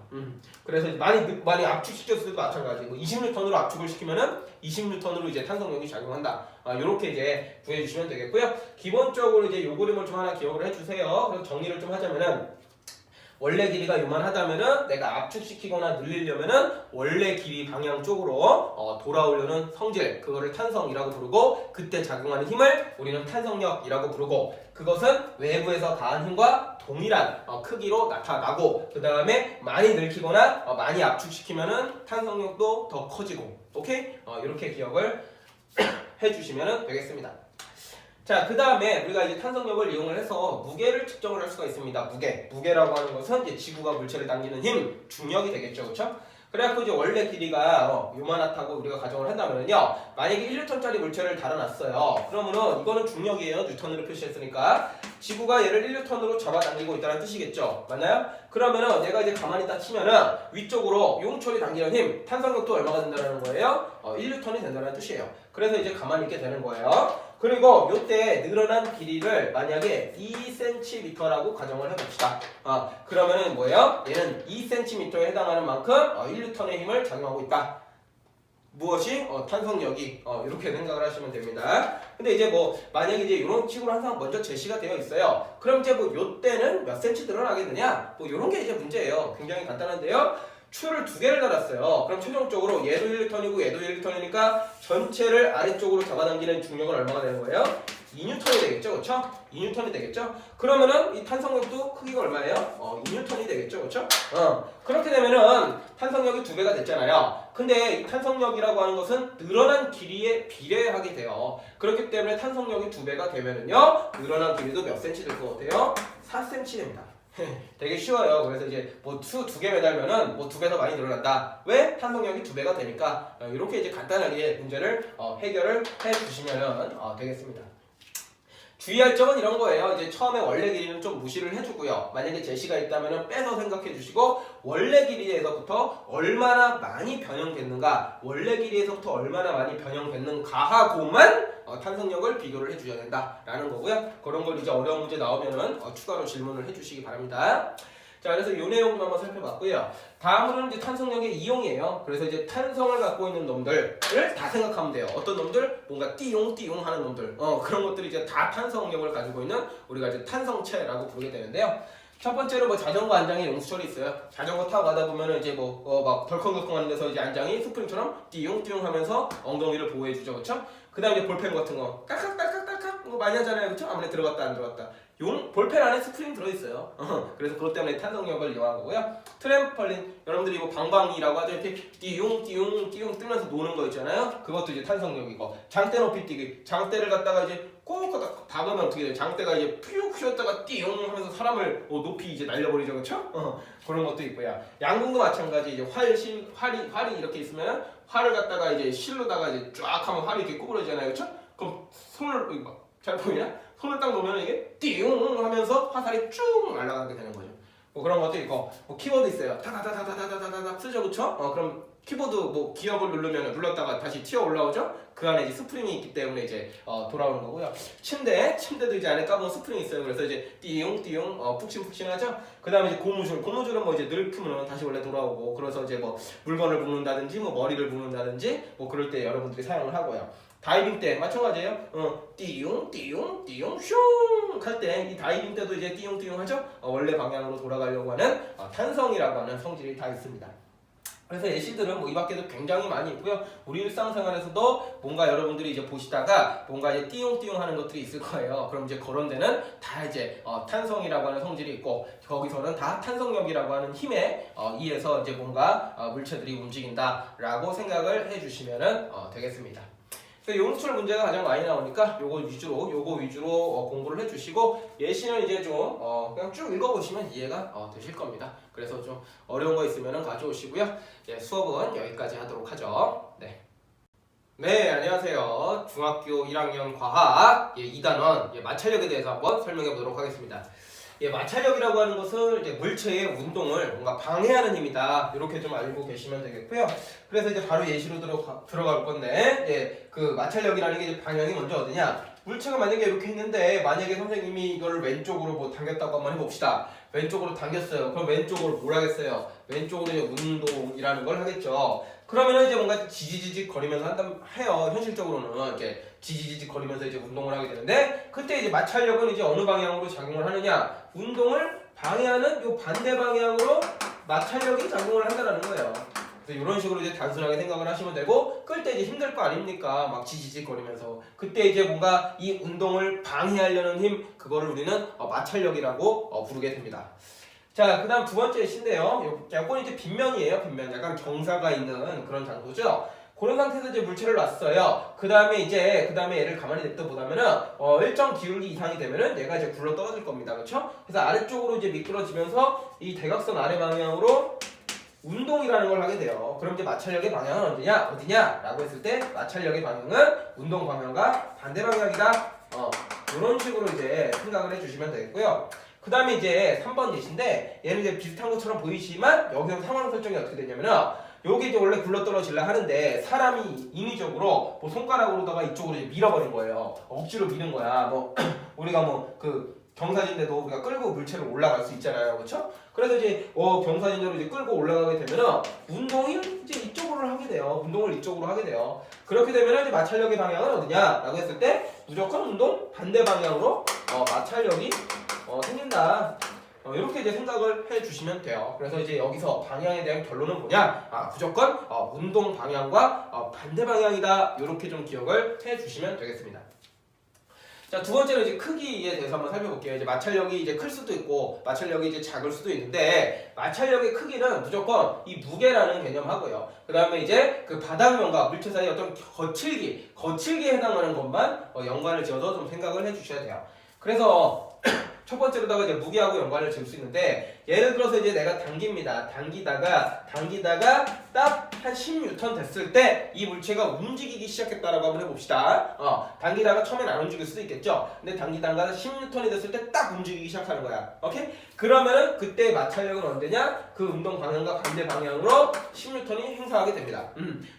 그래서 많이 압축시켰을 때도 마찬가지고 20N으로 압축을 시키면은 20N으로 이제 탄성력이 작용한다. 이렇게 이제 구해주시면 되겠고요. 기본적으로 이제 요 그림을 좀 하나 기억을 해주세요. 그래서 정리를 좀 하자면은 원래 길이가 요만하다면은 내가 압축시키거나 늘리려면은 원래 길이 방향 쪽으로 돌아오려는 성질, 그거를 탄성이라고 부르고, 그때 작용하는 힘을 우리는 탄성력이라고 부르고, 그것은 외부에서 가한 힘과 동일한 크기로 나타나고, 그 다음에 많이 늘리거나 많이 압축시키면은 탄성력도 더 커지고, 오케이? 이렇게 기억을 해주시면 되겠습니다. 자, 그 다음에 우리가 이제 탄성력을 이용을 해서 무게를 측정을 할 수가 있습니다. 무게라고 하는 것은 이제 지구가 물체를 당기는 힘, 중력이 되겠죠, 그렇죠? 그래갖고 이제 원래 길이가 요만하다고 우리가 가정을 한다면은요, 만약에 1N짜리 물체를 달아놨어요. 그러면은 이거는 중력이에요. 뉴턴으로 표시했으니까. 지구가 얘를 1N으로 잡아당기고 있다는 뜻이겠죠, 맞나요? 그러면은 내가 이제 가만히 딱 치면은 위쪽으로 용철이 당기는 힘, 탄성력도 얼마가 된다는 거예요? 1N이 된다는 뜻이에요. 그래서 이제 가만히 있게 되는 거예요. 그리고 요때 늘어난 길이를 만약에 2cm라고 가정을 해봅시다. 그러면은 뭐예요? 얘는 2cm에 해당하는 만큼 1N의 힘을 작용하고 있다. 무엇이? 탄성력이. 이렇게 생각을 하시면 됩니다. 근데 이제 뭐 만약에 이제 이런 식으로 항상 먼저 제시가 되어 있어요. 그럼 이제 뭐 요때는 몇 cm 늘어나게 되냐? 뭐 이런 게 이제 문제예요. 굉장히 간단한데요. 추를 두 개를 달았어요. 그럼 최종적으로 얘도 1N이고 얘도 1N이니까 전체를 아래쪽으로 잡아당기는 중력은 얼마가 되는 거예요? 2N이 되겠죠, 그렇죠? 2N이 되겠죠? 그러면은 이 탄성력도 크기가 얼마예요? 2N이 되겠죠, 그렇죠? 그렇게 되면은 탄성력이 두 배가 됐잖아요. 근데 이 탄성력이라고 하는 것은 늘어난 길이에 비례하게 돼요. 그렇기 때문에 탄성력이 두 배가 되면은요, 늘어난 길이도 몇 cm 될 것 같아요? 4cm 됩니다. 되게 쉬워요. 그래서 이제 뭐 수 두 개 매달면은 뭐 두 배 더 많이 늘어난다. 왜? 탄성력이 두 배가 되니까. 이렇게 이제 간단하게 문제를 해결을 해 주시면 되겠습니다. 주의할 점은 이런 거예요. 이제 처음에 원래 길이는 좀 무시를 해주고요. 만약에 제시가 있다면 빼서 생각해 주시고, 원래 길이에서부터 얼마나 많이 변형됐는가, 원래 길이에서부터 얼마나 많이 변형됐는가 하고만 탄성력을 비교를 해주셔야 된다라는 거고요. 그런 걸 이제 어려운 문제 나오면은 추가로 질문을 해주시기 바랍니다. 자, 그래서 이 내용 좀 한번 살펴봤고요. 다음으로는 이제 탄성력의 이용이에요. 그래서 이제 탄성을 갖고 있는 놈들을 다 생각하면 돼요. 어떤 놈들? 뭔가 띠용띠용 하는 놈들. 그런 것들이 이제 다 탄성력을 가지고 있는 우리가 이제 탄성체라고 부르게 되는데요. 첫 번째로 뭐 자전거 안장에 용수철이 있어요. 자전거 타고 가다 보면은 이제 막 덜컹덜컹 하는 데서 이제 안장이 스프링처럼 띠용띠용 하면서 엉덩이를 보호해주죠. 그쵸? 그 다음에 이제 볼펜 같은 거 깔깍깔깍깔깍 뭐 많이 하잖아요. 그쵸? 아무래 들어갔다 안 들어갔다. 볼펜 안에 스프링 들어있어요. 그래서 그것 때문에 탄성력을 이용한 거고요. 트램펄린, 여러분들이 뭐 방방이라고 하죠. 이렇게 띠용 뜨면서 노는 거 있잖아요. 그것도 이제 탄성력이고, 장대 높이 뛰기, 장대를 갖다가 이제 꼭 박으면 어떻게 돼요? 장대가 이제 퓨 쉬었다가 띠용 하면서 사람을 높이 이제 날려버리죠, 그렇죠? 그런 것도 있고요. 양궁도 마찬가지. 이제 활이 이렇게 있으면 활을 갖다가 이제 실로다가 이제 쫙 하면 활이 이렇게 구부러지잖아요, 그렇죠? 그럼 손을 잘 보이냐? 손을 딱 놓으면 이게 띵 하면서 화살이 쭉 날아가게 되는 거죠. 뭐 그런 것도 있고, 뭐 키보드 있어요. 타다다다다다다다다 쓰죠, 그쵸? 그럼 키보드 뭐 기억을 눌렀다가 다시 튀어 올라오죠? 그 안에 이제 스프링이 있기 때문에 이제 돌아오는 거고요. 침대도 이제 안에 까보면 스프링이 있어요. 그래서 이제 띠용 푹신푹신하죠? 그 다음에 이제 고무줄은 뭐 이제 늙으면 다시 원래 돌아오고, 그래서 이제 뭐 물건을 묶는다든지 뭐 머리를 묶는다든지 뭐 그럴 때 여러분들이 사용을 하고요. 다이빙 때 마찬가지예요. 띠용 슝 할 때 이 다이빙 때도 이제 띠용 하죠. 원래 방향으로 돌아가려고 하는 탄성이라고 하는 성질이 다 있습니다. 그래서 예시들은 뭐 이 밖에도 굉장히 많이 있고요. 우리 일상생활에서도 뭔가 여러분들이 이제 보시다가 뭔가 이제 띠용 하는 것들이 있을 거예요. 그럼 이제 그런 데는 다 이제 탄성이라고 하는 성질이 있고, 거기서는 다 탄성력이라고 하는 힘에 의해서 이제 뭔가 물체들이 움직인다라고 생각을 해주시면 되겠습니다. 그래서 용출 문제가 가장 많이 나오니까 요거 위주로 공부를 해주시고 예시는 이제 좀 그냥 쭉 읽어보시면 이해가 되실 겁니다. 그래서 좀 어려운 거 있으면 가져오시고요. 예, 수업은 여기까지 하도록 하죠. 네, 안녕하세요. 중학교 1학년 과학 2단원 마찰력에 대해서 한번 설명해 보도록 하겠습니다. 마찰력이라고 하는 것은 이제 물체의 운동을 뭔가 방해하는 힘이다. 이렇게 좀 알고 계시면 되겠고요. 그래서 이제 바로 예시로 들어갈 건데, 그 마찰력이라는 게 이제 방향이 먼저 어디냐? 물체가 만약에 이렇게 있는데, 만약에 선생님이 이걸 왼쪽으로 뭐 당겼다고 한번 해봅시다. 왼쪽으로 당겼어요. 그럼 왼쪽으로 뭘 하겠어요? 왼쪽으로 이제 운동이라는 걸 하겠죠. 그러면은 이제 뭔가 지지직 거리면서 해요. 현실적으로는 이렇게 지지직 거리면서 이제 운동을 하게 되는데, 그때 이제 마찰력은 이제 어느 방향으로 작용을 하느냐? 운동을 방해하는 요 반대 방향으로 마찰력이 작용을 한다는 거예요. 그래서 이런 식으로 이제 단순하게 생각을 하시면 되고, 끌 때 이제 힘들 거 아닙니까? 막 지지직 거리면서. 그때 이제 뭔가 이 운동을 방해하려는 힘, 그거를 우리는 마찰력이라고 부르게 됩니다. 자, 그 다음 두 번째 예시인데요. 요건 이제 빗면이에요. 빗면. 약간 경사가 있는 그런 장소죠. 그런 상태에서 이제 물체를 놨어요. 그 다음에 얘를 가만히 냅둬 보다면은, 일정 기울기 이상이 되면은 얘가 이제 굴러 떨어질 겁니다. 그쵸? 그래서 아래쪽으로 이제 미끄러지면서 이 대각선 아래 방향으로 운동이라는 걸 하게 돼요. 그럼 이제 마찰력의 방향은 어디냐? 라고 했을 때 마찰력의 방향은 운동 방향과 반대 방향이다. 이런 식으로 이제 생각을 해주시면 되겠고요. 그 다음에 이제 3번 예시인데 얘는 이제 비슷한 것처럼 보이지만 여기서 상황 설정이 어떻게 되냐면은 요게 이제 원래 굴러떨어질라 하는데 사람이 인위적으로 뭐 손가락으로다가 이쪽으로 이제 밀어버린 거예요. 억지로 미는 거야. 뭐 우리가 뭐 그 경사진대도 우리가 끌고 물체로 올라갈 수 있잖아요. 그렇죠? 그래서 이제 경사진대로 이제 끌고 올라가게 되면은 운동이 이제 이쪽으로 하게 돼요. 운동을 이쪽으로 하게 돼요. 그렇게 되면은 이제 마찰력의 방향은 어디냐라고 했을 때 무조건 운동 반대 방향으로 마찰력이 생긴다. 이렇게 이제 생각을 해주시면 돼요. 그래서 이제 여기서 방향에 대한 결론은 뭐냐? 무조건 운동 방향과 반대 방향이다. 이렇게 좀 기억을 해주시면 되겠습니다. 자, 두 번째는 이제 크기에 대해서 한번 살펴볼게요. 이제 마찰력이 이제 클 수도 있고 마찰력이 이제 작을 수도 있는데 마찰력의 크기는 무조건 이 무게라는 개념하고요. 그 다음에 이제 그 바닥면과 물체 사이 어떤 거칠기에 해당하는 것만 연관을 지어서 좀 생각을 해주셔야 돼요. 그래서 첫 번째로다가 이제 무게하고 연관을 지을 수 있는데 예를 들어서 이제 내가 당깁니다. 당기다가 딱 한 10N 됐을 때 이 물체가 움직이기 시작했다라고 한번 해봅시다. 당기다가 처음엔 안 움직일 수도 있겠죠. 근데 당기다가 10N이 됐을 때 딱 움직이기 시작하는 거야. 오케이? 그러면은 그때 마찰력은 언제냐? 그 운동 방향과 반대 방향으로 10N이 행사하게 됩니다.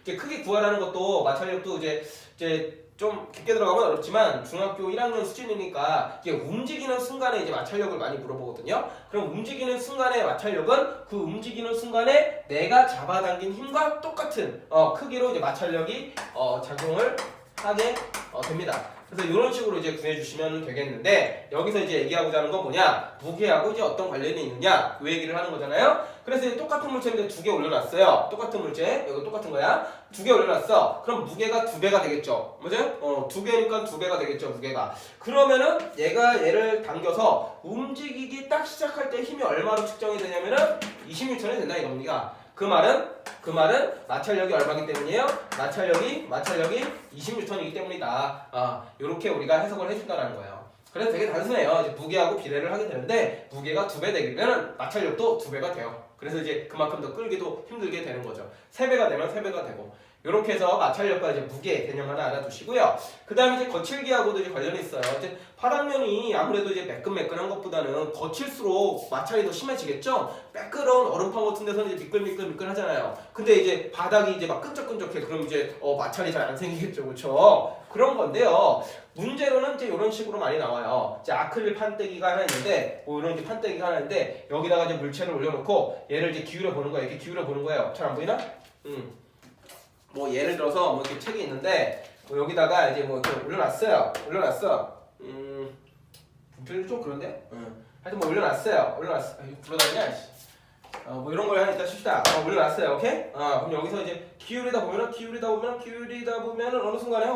이제 크게 구하라는 것도 마찰력도 이제 좀 깊게 들어가면 어렵지만 중학교 1학년 수준이니까 이게 움직이는 순간에 이제 마찰력을 많이 물어보거든요. 그럼 움직이는 순간의 마찰력은 그 움직이는 순간에 내가 잡아당긴 힘과 똑같은 크기로 이제 마찰력이 작용을 하게 됩니다. 그래서 이런 식으로 이제 구해주시면 되겠는데 여기서 이제 얘기하고자 하는 건 뭐냐? 무게하고 이제 어떤 관련이 있느냐? 그 얘기를 하는 거잖아요. 그래서 이제 똑같은 물체인데 두 개 올려놨어요. 똑같은 물체, 여기 똑같은 거야. 두 개 올려놨어. 그럼 무게가 2배가 되겠죠. 맞아요? 2개니까 2배가 되겠죠, 무게가. 그러면은 얘를 당겨서 움직이기 딱 시작할 때 힘이 얼마로 측정이 되냐면은 20N이 된다 이겁니다. 그 말은 마찰력이 얼마기 때문이에요? 마찰력이 20N이기 때문이다. 이렇게 우리가 해석을 해준다는 거예요. 그래서 되게 단순해요. 이제 무게하고 비례를 하게 되는데 무게가 2배 되면 마찰력도 2배가 돼요. 그래서 이제 그만큼 더 끌기도 힘들게 되는 거죠. 3배가 되면 3배가 되고 이렇게 해서 마찰력과 이제 무게 개념 하나 알아두시고요. 그 다음에 이제 거칠기하고도 이제 관련이 있어요. 이제 바닥면이 아무래도 이제 매끈매끈한 것보다는 거칠수록 마찰이 더 심해지겠죠? 매끄러운 얼음판 같은 데서는 이제 미끌미끌 하잖아요. 근데 이제 바닥이 이제 막 끈적끈적해. 그럼 이제 마찰이 잘 안 생기겠죠. 그렇죠? 그런 건데요. 문제로는 이제 이런 식으로 많이 나와요. 이제 아크릴 판때기가 하나 있는데, 뭐 이런 이제 판때기가 하나 있는데, 여기다가 이제 물체를 올려놓고, 얘를 이제 기울여 보는 거예요. 이렇게 기울여 보는 거예요. 잘 안 보이나? 뭐 예를 들어서 뭐 이렇게 책이 있는데, 뭐 여기다가 이제 뭐 이렇게 올려놨어. 분필이 좀 그런데? 하여튼 뭐 올려놨어요. 불러다니냐? 뭐 이런 걸 하나 있다 칩시다. 올려놨어요. 오케이? 그럼 여기서 이제 기울이다 보면은 어느 순간에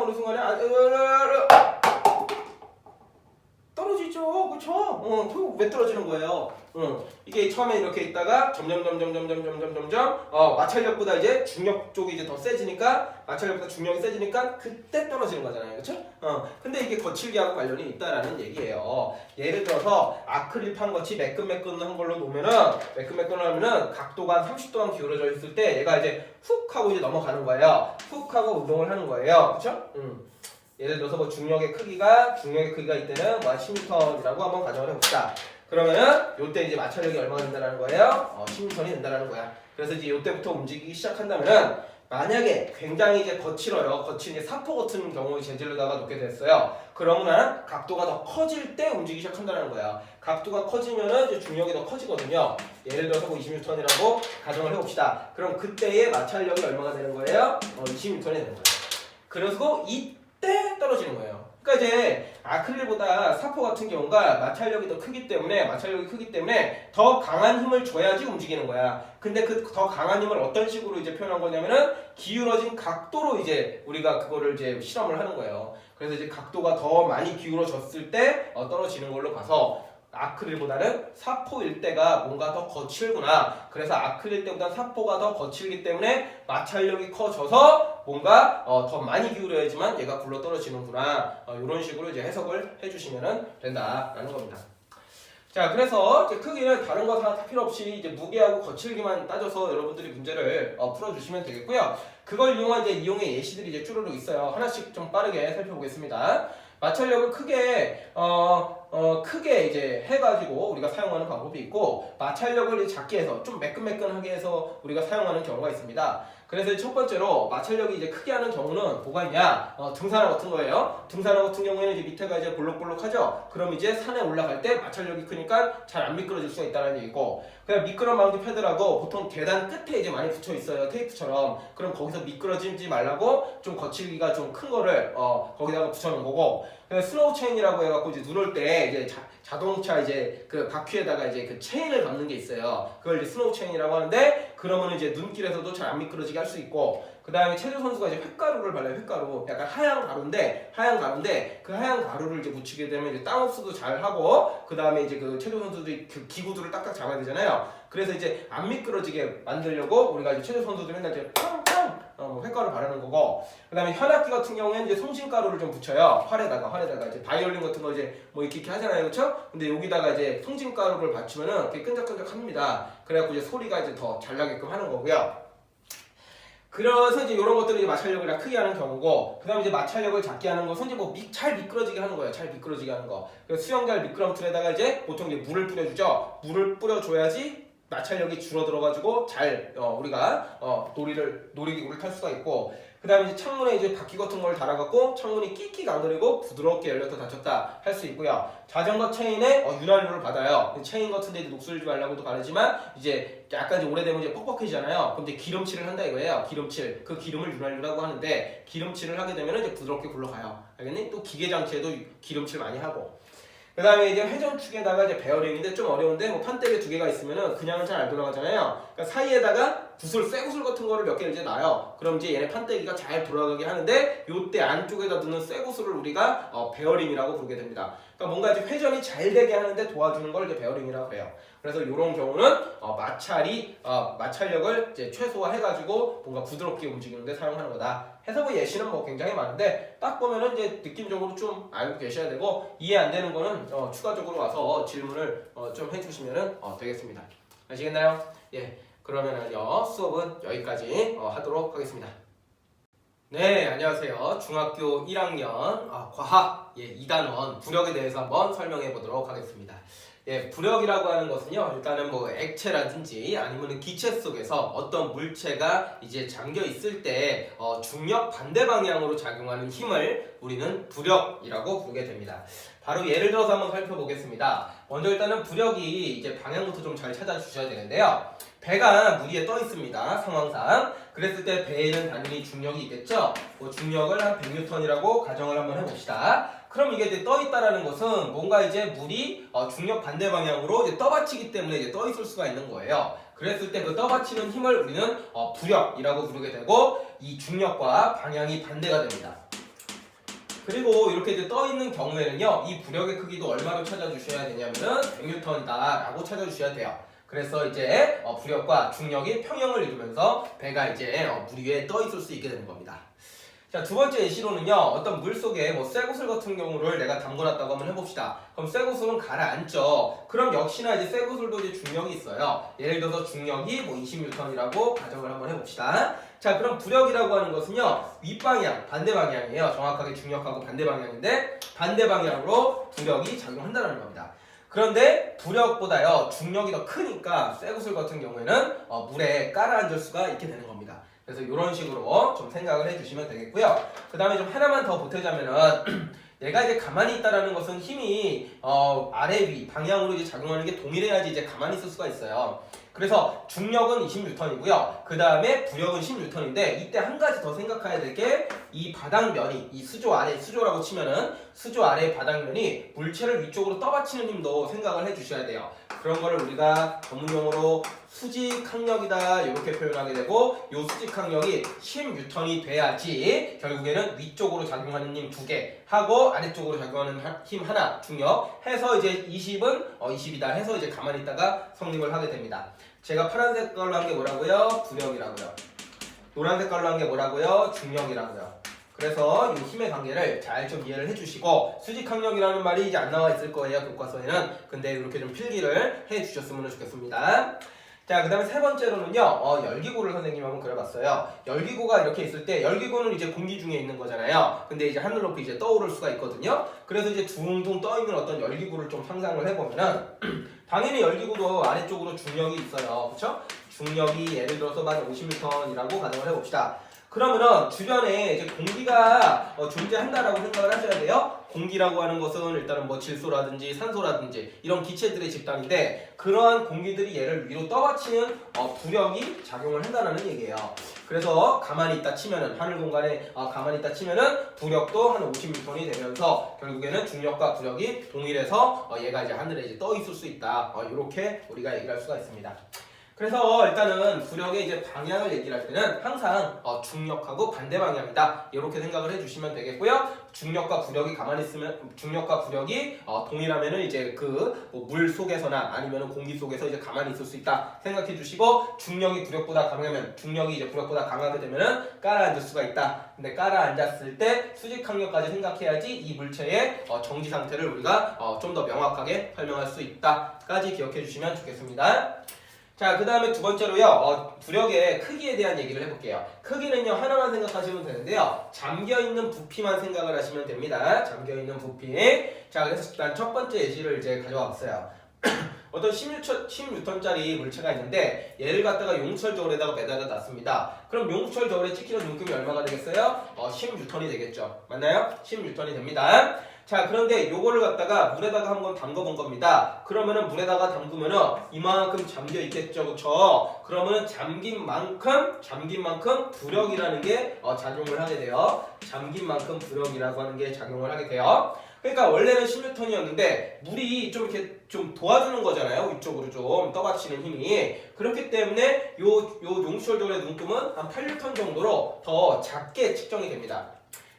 떨어지죠, 그쵸? 왜 떨어지는 거예요? 이게 처음에 이렇게 있다가 마찰력보다 이제 중력 쪽이 이제 더 세지니까 마찰력보다 중력이 세지니까 그때 떨어지는 거잖아요, 그쵸? 근데 이게 거칠기하고 관련이 있다라는 얘기예요. 예를 들어서 아크릴판 같이 매끈매끈한 걸로 놓으면은 매끈매끈하면은 각도가 한 30도만 기울어져 있을 때 얘가 이제 훅 하고 이제 넘어가는 거예요. 훅 하고 운동을 하는 거예요, 그쵸? 예를 들어서 뭐 중력의 크기가 이때는 뭐 10N이라고 한번 가정을 해봅시다. 그러면은 요때 이제 마찰력이 얼마가 된다는 거예요? 10N이 된다는 거야. 그래서 이제 요때부터 움직이기 시작한다면은 만약에 굉장히 이제 거친 이제 사포 같은 경우의 재질로다가 놓게 됐어요. 그러면 각도가 더 커질 때 움직이기 시작한다는 거야. 각도가 커지면은 이제 중력이 더 커지거든요. 예를 들어서 뭐 20N이라고 가정을 해봅시다. 그럼 그때의 마찰력이 얼마가 되는 거예요? 20N이 되는 거예요. 그래서 이때 떨어지는 거예요. 그러니까 이제 아크릴보다 사포 같은 경우가 마찰력이 크기 때문에 더 강한 힘을 줘야지 움직이는 거야. 근데 그 더 강한 힘을 어떤 식으로 이제 표현한 거냐면은 기울어진 각도로 이제 우리가 그거를 이제 실험을 하는 거예요. 그래서 이제 각도가 더 많이 기울어졌을 때 떨어지는 걸로 봐서 아크릴보다는 사포일 때가 뭔가 더 거칠구나. 그래서 아크릴 때보다 사포가 더 거칠기 때문에 마찰력이 커져서 뭔가 더 많이 기울여야지만 얘가 굴러 떨어지는구나. 이런 식으로 이제 해석을 해주시면 된다라는 겁니다. 자, 그래서 이제 크기는 다른 거 다 필요 없이 이제 무게하고 거칠기만 따져서 여러분들이 문제를 풀어주시면 되겠고요. 그걸 이용한 이제 이용의 예시들이 이제 쭈루룩 있어요. 하나씩 좀 빠르게 살펴보겠습니다. 마찰력을 크게 이제 해가지고 우리가 사용하는 방법이 있고, 마찰력을 이제 작게 해서 좀 매끈매끈하게 해서 우리가 사용하는 경우가 있습니다. 그래서 첫 번째로 마찰력이 이제 크게 하는 경우는 뭐가 있냐? 등산화 같은 거예요. 등산화 같은 경우에는 이제 밑에가 이제 볼록볼록하죠. 그럼 이제 산에 올라갈 때 마찰력이 크니까 잘 안 미끄러질 수가 있다는 얘기고, 그냥 미끄럼 마운트 패드라고 보통 계단 끝에 이제 많이 붙여 있어요. 테이프처럼. 그럼 거기서 미끄러지지 말라고 좀 거칠기가 좀 큰 거를 거기다가 붙여놓은 거고, 스노우 체인이라고 해갖고 이제 눈 올 때 이제 자동차 이제 그 바퀴에다가 이제 그 체인을 감는 게 있어요. 그걸 이제 스노우 체인이라고 하는데, 그러면 이제 눈길에서도 잘 안 미끄러지게 할 수 있고, 그 다음에 체조 선수가 이제 횟가루를 발라요. 횟가루. 약간 하얀 가루인데 그 하얀 가루를 이제 묻히게 되면 이제 땀 흡수도 잘 하고, 그 다음에 이제 그 체조 선수들이 그 기구들을 딱딱 잡아야 되잖아요. 그래서 이제 안 미끄러지게 만들려고 우리가 이제 체조 선수들 맨날 이제 팡팡 횟가루 바르는 거고, 그 다음에 현악기 같은 경우에는 이제 송진가루를 좀 붙여요. 활에다가 이제 바이올린 같은 거 이제 뭐 이렇게 하잖아요, 그렇죠? 근데 여기다가 이제 송진가루를 받치면은 되게 끈적끈적합니다. 그래갖고 이제 소리가 이제 더 잘 나게끔 하는 거고요. 그래서 이제 이런 것들을 이제 마찰력을 크게 하는 경우고, 그 다음에 이제 마찰력을 작게 하는 것은 이제 뭐 잘 미끄러지게 하는 거예요. 잘 미끄러지게 하는 거. 그래서 수영장 미끄럼틀에다가 이제 보통 이제 물을 뿌려주죠. 물을 뿌려줘야지 마찰력이 줄어들어가지고 잘 우리가 놀이기구를 탈 수가 있고, 그 다음에 이제 창문에 이제 바퀴 같은 걸 달아갖고 창문이 끽끽 안 거리고 부드럽게 열렸다 닫혔다 할 수 있고요. 자전거 체인에 윤활유를 받아요. 체인 같은데 이제 녹슬지 말라고도 바르지만 이제 약간 이제 오래되면 이제 뻑뻑해지잖아요. 그럼 이제 기름칠을 한다 이거예요. 기름칠. 그 기름을 윤활유라고 하는데, 기름칠을 하게 되면 이제 부드럽게 굴러가요. 알겠니? 또 기계 장치에도 기름칠 많이 하고. 그 다음에 이제 회전축에다가 이제 베어링인데 좀 어려운데, 뭐 판때기 2개가 있으면은 그냥은 잘 안 돌아가잖아요. 그러니까 사이에다가 쇠구슬 같은 거를 몇 개를 이제 놔요. 그럼 이제 얘네 판때기가 잘 돌아가게 하는데, 요때 안쪽에다 두는 쇠구슬을 우리가 베어링이라고 부르게 됩니다. 그러니까 뭔가 이제 회전이 잘 되게 하는데 도와주는 걸 이제 베어링이라고 해요. 그래서 이런 경우는 마찰력을 이제 최소화해가지고 뭔가 부드럽게 움직이는데 사용하는 거다. 해서 뭐 예시는 뭐 굉장히 많은데, 딱 보면은 이제 느낌적으로 좀 알고 계셔야 되고, 이해 안 되는 거는 추가적으로 와서 질문을 좀 해주시면 되겠습니다. 아시겠나요? 예. 그러면은요, 수업은 여기까지 하도록 하겠습니다. 네, 안녕하세요. 중학교 1학년 과학 2단원 부력에 대해서 한번 설명해 보도록 하겠습니다. 예, 부력이라고 하는 것은요, 일단은 뭐 액체라든지 아니면 기체 속에서 어떤 물체가 이제 잠겨 있을 때 중력 반대 방향으로 작용하는 힘을 우리는 부력이라고 부르게 됩니다. 바로 예를 들어서 한번 살펴보겠습니다. 먼저 일단은 부력이 이제 방향부터 좀 잘 찾아주셔야 되는데요. 배가 물 위에 떠 있습니다. 상황상. 그랬을 때 배에는 당연히 중력이 있겠죠. 뭐 중력을 한 100N이라고 가정을 한번 해봅시다. 그럼 이게 이제 떠 있다라는 것은 뭔가 이제 물이 중력 반대 방향으로 이제 떠받치기 때문에 이제 떠 있을 수가 있는 거예요. 그랬을 때 그 떠받치는 힘을 우리는 부력이라고 부르게 되고, 이 중력과 방향이 반대가 됩니다. 그리고 이렇게 이제 떠 있는 경우에는요, 이 부력의 크기도 얼마로 찾아주셔야 되냐면은 100N이다라고 찾아주셔야 돼요. 그래서 이제 부력과 중력이 평형을 이루면서 배가 이제 물 위에 떠 있을 수 있게 되는 겁니다. 자, 두 번째 예시로는요, 어떤 물 속에 뭐 쇠구슬 같은 경우를 내가 담궈놨다고 한번 해봅시다. 그럼 쇠구슬은 가라앉죠. 그럼 역시나 이제 쇠구슬도 이제 중력이 있어요. 예를 들어서 중력이 뭐 20N이라고 가정을 한번 해봅시다. 자, 그럼 부력이라고 하는 것은요, 윗방향, 반대 방향이에요. 정확하게 중력하고 반대 방향인데, 반대 방향으로 부력이 작용한다는 겁니다. 그런데 부력보다요, 중력이 더 크니까 쇠구슬 같은 경우에는 물에 깔아앉을 수가 있게 되는 겁니다. 그래서 이런 식으로 좀 생각을 해주시면 되겠고요. 그 다음에 좀 하나만 더 보태자면은 얘가 이제 가만히 있다라는 것은 힘이 아래 위 방향으로 이제 작용하는 게 동일해야지 이제 가만히 있을 수가 있어요. 그래서 중력은 20N이고요. 그 다음에 부력은 10N인데 이때 한 가지 더 생각해야 될 게 이 바닥면이 이 수조 아래 수조라고 치면은 수조 아래 바닥면이 물체를 위쪽으로 떠받치는 힘도 생각을 해주셔야 돼요. 그런 거를 우리가 전문용어로 수직항력이다 이렇게 표현하게 되고 이 수직항력이 10N이 돼야지 결국에는 위쪽으로 작용하는 힘 2개 하고 아래쪽으로 작용하는 힘 하나 중력 해서 이제 20은 20이다 해서 이제 가만히 있다가 성립을 하게 됩니다. 제가 파란 색깔로 한 게 뭐라고요? 부력이라고요. 노란 색깔로 한 게 뭐라고요? 중력이라고요. 그래서 이 힘의 관계를 잘 좀 이해를 해주시고 수직항력이라는 말이 이제 안 나와 있을 거예요, 교과서에는. 근데 이렇게 좀 필기를 해주셨으면 좋겠습니다. 자, 그 다음에 세 번째로는요, 열기구를 선생님이 한번 그려봤어요. 열기구가 이렇게 있을 때, 열기구는 이제 공기 중에 있는 거잖아요. 근데 이제 하늘 높이 이제 떠오를 수가 있거든요. 그래서 이제 둥둥 떠있는 어떤 열기구를 좀 상상을 해보면은, 당연히 열기구도 아래쪽으로 중력이 있어요. 그쵸? 중력이 예를 들어서 만 50N이라고 가정을 해봅시다. 그러면은 주변에 이제 공기가 존재한다라고 생각을 하셔야 돼요. 공기라고 하는 것은 일단은 뭐 질소라든지 산소라든지 이런 기체들의 집단인데 그러한 공기들이 얘를 위로 떠받치는 부력이 작용을 한다는 얘기예요. 그래서 가만히 있다 치면은 하늘 공간에 가만히 있다 치면은 부력도 한 50N이 되면서 결국에는 중력과 부력이 동일해서 얘가 이제 하늘에 이제 떠 있을 수 있다. 이렇게 우리가 얘기를 할 수가 있습니다. 그래서 일단은 부력의 이제 방향을 얘기를 할 때는 항상 중력하고 반대 방향이다 이렇게 생각을 해주시면 되겠고요. 중력과 부력이 가만히 있으면 중력과 부력이 동일하면은 이제 그 물 속에서나 아니면은 공기 속에서 이제 가만히 있을 수 있다 생각해 주시고 중력이 부력보다 강하면 중력이 이제 부력보다 강하게 되면은 깔아앉을 수가 있다. 근데 깔아앉았을 때 수직항력까지 생각해야지 이 물체의 정지 상태를 우리가 좀 더 명확하게 설명할 수 있다까지 기억해 주시면 좋겠습니다. 자, 그 다음에 두 번째로요, 부력의 크기에 대한 얘기를 해볼게요. 크기는요, 하나만 생각하시면 되는데요, 잠겨있는 부피만 생각을 하시면 됩니다. 잠겨있는 부피. 자, 그래서 일단 첫 번째 예시를 이제 가져와 봤어요. 어떤 10N짜리 물체가 있는데, 얘를 갖다가 용철 저울에다가 매달아 놨습니다. 그럼 용철 저울에 찍히는 눈금이 얼마가 되겠어요? 10N이 되겠죠. 맞나요? 10N이 됩니다. 자, 그런데 요거를 갖다가 물에다가 한번 담궈 본 겁니다. 그러면은 물에다가 담그면은 이만큼 잠겨 있겠죠. 그쵸? 그러면은 잠긴 만큼 부력이라는 게 작용을 하게 돼요. 잠긴 만큼 부력이라고 하는 게 작용을 하게 돼요. 그러니까 원래는 10N이었는데 물이 좀 이렇게 좀 도와주는 거잖아요. 위쪽으로 좀 떠받치는 힘이. 그렇기 때문에 요 용철 저울의 눈금은 한 8N 정도로 더 작게 측정이 됩니다.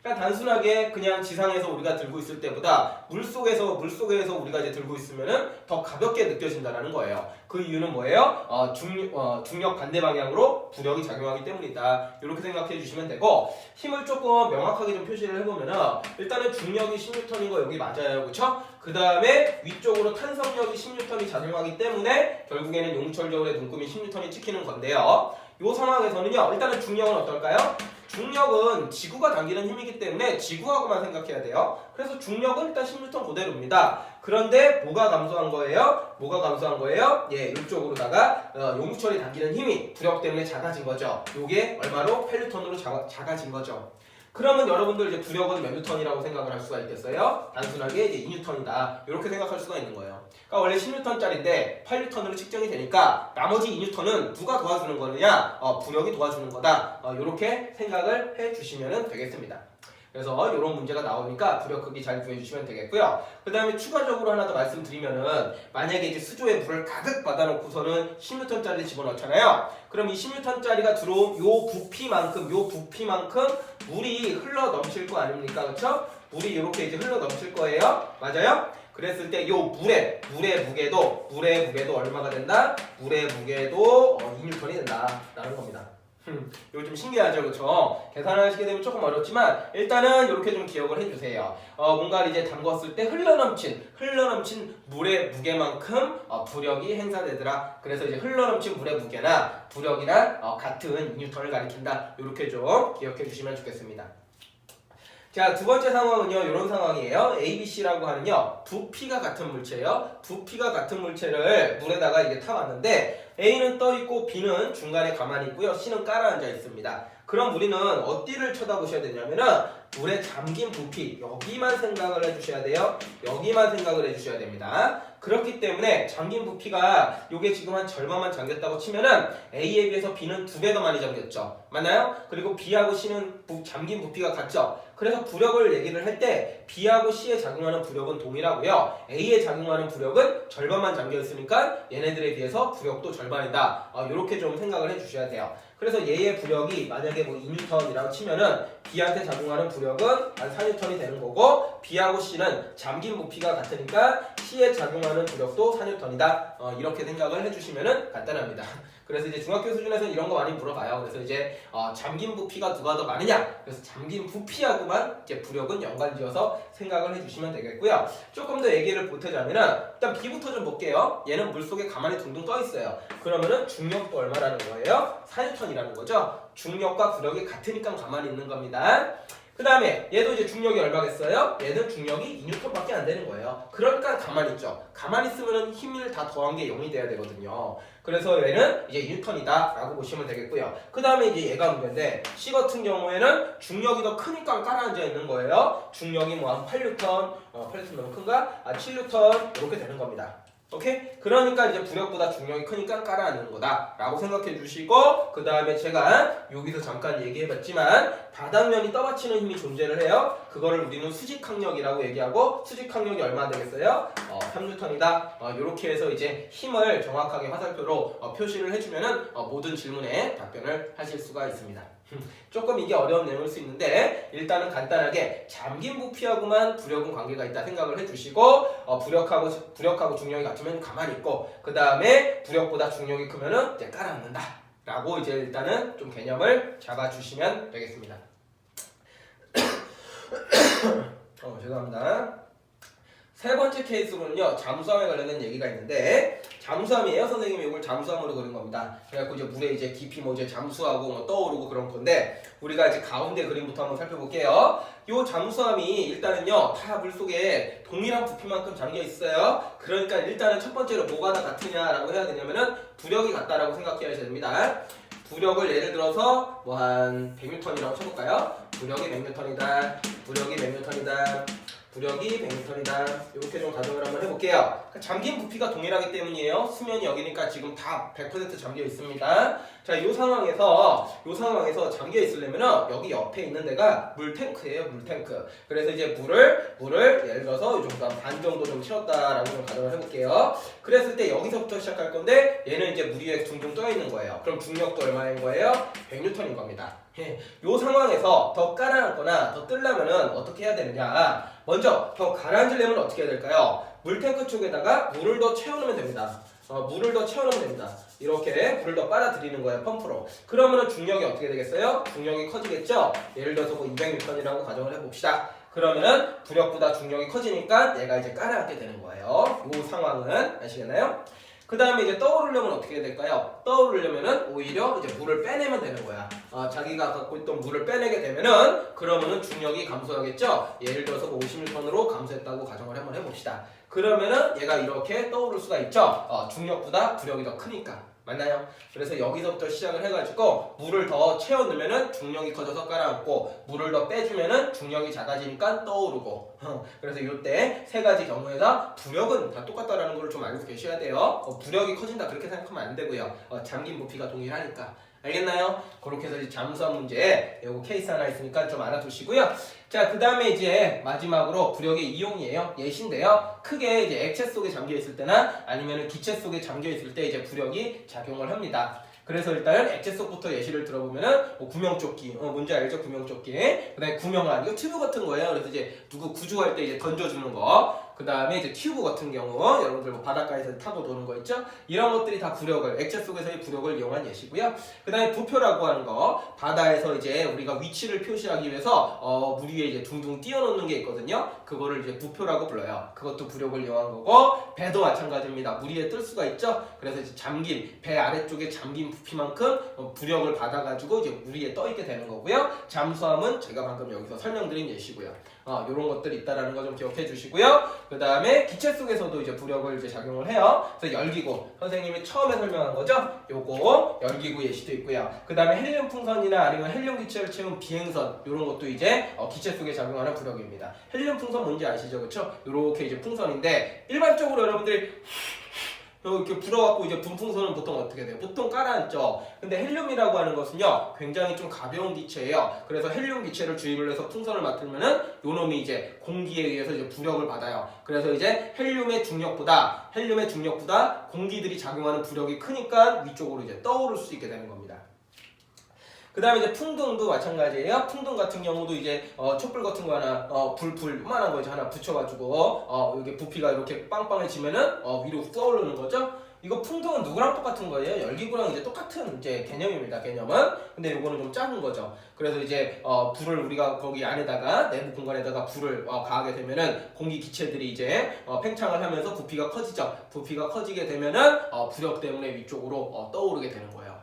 그냥 단순하게 그냥 지상에서 우리가 들고 있을 때보다 물속에서 우리가 이제 들고 있으면은 더 가볍게 느껴진다는 거예요. 그 이유는 뭐예요? 중력 반대 방향으로 부력이 작용하기 때문이다. 이렇게 생각해 주시면 되고 힘을 조금 명확하게 좀 표시를 해보면은 일단은 중력이 10N인 거 여기 맞아요. 그쵸? 그 다음에 위쪽으로 탄성력이 10N이 작용하기 때문에 결국에는 용철 저울의 눈금이 10N이 찍히는 건데요. 이 상황에서는요, 일단은 중력은 어떨까요? 중력은 지구가 당기는 힘이기 때문에 지구하고만 생각해야 돼요. 그래서 중력은 일단 10N 그대로입니다. 그런데 뭐가 감소한 거예요? 예, 이쪽으로다가 용철이 당기는 힘이 부력 때문에 작아진 거죠. 요게 얼마로? 8N으로 작아진 거죠. 그러면 여러분들 이제 부력은 몇 N이라고 생각을 할 수가 있겠어요? 단순하게 이제 2N이다. 이렇게 생각할 수가 있는 거예요. 그러니까 원래 10N짜리인데 8N으로 측정이 되니까 나머지 2N은 누가 도와주는 거느냐? 부력이 도와주는 거다. 이렇게 생각을 해주시면 되겠습니다. 그래서 이런 문제가 나오니까 부력 크기 잘 구해주시면 되겠고요. 그 다음에 추가적으로 하나 더 말씀드리면은 만약에 이제 수조에 물을 가득 받아놓고서는 10N짜리를 집어넣잖아요. 그럼 이 10N짜리가 들어온 요 부피만큼 물이 흘러 넘칠 거 아닙니까? 그쵸? 물이 이렇게 이제 흘러 넘칠 거예요. 맞아요? 그랬을 때 요 물의 무게도 얼마가 된다? 물의 무게도 2N이 된다라는 겁니다. 이거 좀 신기하죠, 그렇죠? 계산하시게 되면 조금 어렵지만 일단은 이렇게 좀 기억을 해주세요. 뭔가를 이제 담궜을 때 흘러넘친 물의 무게만큼 부력이 행사되더라. 그래서 이제 흘러넘친 물의 무게나 부력이나 같은 N을 가리킨다. 이렇게 좀 기억해 주시면 좋겠습니다. 자, 두 번째 상황은요, 이런 상황이에요. A, B, C라고 하는요, 부피가 같은 물체예요. 부피가 같은 물체를 물에다가 이게 타왔는데 A는 떠 있고 B는 중간에 가만히 있고요, C는 깔아앉아 있습니다. 그럼 우리는 어디를 쳐다보셔야 되냐면은 물에 잠긴 부피, 여기만 생각을 해주셔야 돼요. 여기만 생각을 해주셔야 됩니다. 그렇기 때문에 잠긴 부피가 요게 지금 한 절반만 잠겼다고 치면은 A에 비해서 B는 2배 더 많이 잠겼죠. 맞나요? 그리고 B하고 C는 잠긴 부피가 같죠. 그래서 부력을 얘기를 할 때 B하고 C에 작용하는 부력은 동일하고요. A에 작용하는 부력은 절반만 잠겨 있으니까 얘네들에 비해서 부력도 절반이다. 이렇게 좀 생각을 해주셔야 돼요. 그래서 얘의 부력이 만약에 뭐 2N이라고 치면은 B한테 작용하는 부력은 한 4N이 되는 거고, B하고 C는 잠긴 부피가 같으니까 C에 작용하는 부력도 4N이다. 이렇게 생각을 해주시면은 간단합니다. 그래서 이제 중학교 수준에서 이런 거 많이 물어봐요. 그래서 이제 잠긴 부피가 누가 더 많으냐? 그래서 잠긴 부피하고만 이제 부력은 연관지어서 생각을 해주시면 되겠고요. 조금 더 얘기를 보태자면은 일단 B부터 좀 볼게요. 얘는 물속에 가만히 둥둥 떠 있어요. 그러면은 중력도 얼마라는 거예요? 4N이라는 거죠. 중력과 부력이 같으니까 가만히 있는 겁니다. 그 다음에 얘도 이제 중력이 얼마겠어요? 얘는 중력이 2N밖에 안 되는 거예요. 그러니까 가만히 있죠. 가만히 있으면 힘을 다 더한 게 0이 돼야 되거든요. 그래서 얘는 이제 2N이다 라고 보시면 되겠고요. 그 다음에 이제 얘가 문제인데, C 같은 경우에는 중력이 더 크니까 깔아앉아 있는 거예요. 중력이 뭐 한 8N, 8N 너무 큰가? 7N 이렇게 되는 겁니다. 오케이? 그러니까 이제 부력보다 중력이 크니까 깔아앉는 거다 라고 생각해 주시고, 그 다음에 제가 여기서 잠깐 얘기해봤지만 바닥면이 떠받치는 힘이 존재를 해요. 그거를 우리는 수직항력이라고 얘기하고, 수직항력이 얼마 되겠어요? 3N이다. 이렇게 해서 이제 힘을 정확하게 화살표로 표시를 해주면은 모든 질문에 답변을 하실 수가 있습니다. 조금 이게 어려운 내용일 수 있는데 일단은 간단하게 잠긴 부피하고만 부력은 관계가 있다 생각을 해주시고, 부력하고 중력이 같으면 가만히 있고, 그 다음에 부력보다 중력이 크면은 이제 깔아앉는다 라고 이제 일단은 좀 개념을 잡아주시면 되겠습니다. 죄송합니다. 세 번째 케이스로는요, 잠수함에 관련된 얘기가 있는데, 잠수함이에요. 선생님이 이걸 잠수함으로 그린 겁니다. 그래갖고 이제 물에 이제 깊이 뭐 이제 잠수하고 뭐 떠오르고 그런 건데, 우리가 이제 가운데 그림부터 한번 살펴볼게요. 요 잠수함이 일단은요, 다 물속에 동일한 부피만큼 잠겨 있어요. 그러니까 일단은 첫 번째로 뭐가 다 같으냐라고 해야 되냐면은 부력이 같다라고 생각해야 됩니다. 부력을 예를 들어서 뭐 한 100N이라고 쳐볼까요? 부력이 100N이다. 부력이 100N이다. 부력이 100N이다. 이렇게 좀 가정을 한번 해볼게요. 잠긴 부피가 동일하기 때문이에요. 수면이 여기니까 지금 다 100% 잠겨 있습니다. 자, 이 상황에서 잠겨 있으려면 여기 옆에 있는 데가 물탱크예요. 물탱크. 그래서 이제 물을 예를 들어서 이 정도 한 반 정도 좀 채웠다라고 좀 가정을 해볼게요. 그랬을 때 여기서부터 시작할 건데 얘는 이제 물 위에 둥둥 떠 있는 거예요. 그럼 중력도 얼마인 거예요? 100N인 겁니다. 이 상황에서 더 깔아앉거나 더 뜨려면은 어떻게 해야 되느냐? 먼저 더 가라앉으려면 어떻게 해야 될까요? 물탱크 쪽에다가 물을 더 채워놓으면 됩니다. 물을 더 채워놓으면 됩니다. 이렇게 물을 더 빨아들이는 거예요, 펌프로. 그러면은 중력이 어떻게 되겠어요? 중력이 커지겠죠? 예를 들어서 뭐 200N이라고 가정을 해봅시다. 그러면은 부력보다 중력이 커지니까 얘가 이제 깔아앉게 되는 거예요. 이 상황은 아시겠나요? 그 다음에 이제 떠오르려면 어떻게 해야 될까요? 떠오르려면은 오히려 이제 물을 빼내면 되는 거야. 자기가 갖고 있던 물을 빼내게 되면은 그러면은 중력이 감소하겠죠? 예를 들어서 뭐 50N으로 감소했다고 가정을 한번 해봅시다. 그러면은 얘가 이렇게 떠오를 수가 있죠? 중력보다 부력이 더 크니까. 맞나요? 그래서 여기서부터 시작을 해가지고 물을 더 채워넣으면은 중력이 커져서 깔아앉고, 물을 더 빼주면은 중력이 작아지니까 떠오르고. 그래서 이때 세 가지 경우에서 부력은 다 똑같다라는 걸 좀 알고 계셔야 돼요. 부력이 커진다 그렇게 생각하면 안 되고요. 잠긴 부피가 동일하니까. 알겠나요? 그렇게 해서 이제 잠수함 문제 요거 케이스 하나 있으니까 좀 알아두시고요. 자, 그 다음에 이제 마지막으로 부력의 이용이에요. 예시인데요. 크게 이제 액체 속에 잠겨 있을 때나 아니면 기체 속에 잠겨 있을 때 이제 부력이 작용을 합니다. 그래서 일단 액체 속부터 예시를 들어보면은 뭐 구명조끼, 뭔지 알죠? 구명조끼. 그다음에 구명안, 이거 튜브 같은 거예요. 그래서 이제 누구 구조할 때 이제 던져주는 거. 그 다음에 이제 튜브 같은 경우 여러분들 뭐 바닷가에서 타고 노는 거 있죠? 이런 것들이 다 부력을, 액체 속에서의 부력을 이용한 예시고요. 그 다음에 부표라고 하는 거, 바다에서 이제 우리가 위치를 표시하기 위해서 물 위에 이제 둥둥 띄워놓는 게 있거든요. 그거를 이제 부표라고 불러요. 그것도 부력을 이용한 거고, 배도 마찬가지입니다. 물 위에 뜰 수가 있죠? 그래서 이제 잠긴, 배 아래쪽에 잠긴 부피만큼 부력을 받아가지고 이제 물 위에 떠있게 되는 거고요. 잠수함은 제가 방금 여기서 설명드린 예시고요. 이런 것들이 있다라는 거 좀 기억해 주시고요. 그 다음에 기체 속에서도 이제 부력을 이제 작용을 해요. 그래서 열기구, 선생님이 처음에 설명한 거죠. 요거 열기구 예시도 있고요. 그 다음에 헬륨 풍선이나 아니면 헬륨 기체를 채운 비행선, 이런 것도 이제 기체 속에 작용하는 부력입니다. 헬륨 풍선 뭔지 아시죠, 그렇죠? 요렇게 이제 풍선인데 일반적으로 여러분들이 이렇게 불어갖고 이제 분풍선은 보통 어떻게 돼요? 보통 깔아앉죠. 근데 헬륨이라고 하는 것은요, 굉장히 좀 가벼운 기체예요. 그래서 헬륨 기체를 주입을 해서 풍선을 맡으면은 요 놈이 이제 공기에 의해서 이제 부력을 받아요. 그래서 이제 헬륨의 중력보다 공기들이 작용하는 부력이 크니까 위쪽으로 이제 떠오를 수 있게 되는 겁니다. 그 다음에 이제 풍등도 마찬가지예요. 풍등 같은 경우도 이제 촛불 같은 거 하나 불만한 거 이제 하나 붙여가지고 여기 부피가 이렇게 빵빵해지면은 위로 떠오르는 거죠. 이거 풍등은 누구랑 똑같은 거예요? 열기구랑 이제 똑같은 이제 개념입니다. 개념은. 근데 이거는 좀 작은 거죠. 그래서 이제 불을 우리가 거기 안에다가 내부 공간에다가 불을 가하게 되면은 공기 기체들이 이제 팽창을 하면서 부피가 커지죠. 부피가 커지게 되면은 부력 때문에 위쪽으로 떠오르게 되는 거예요.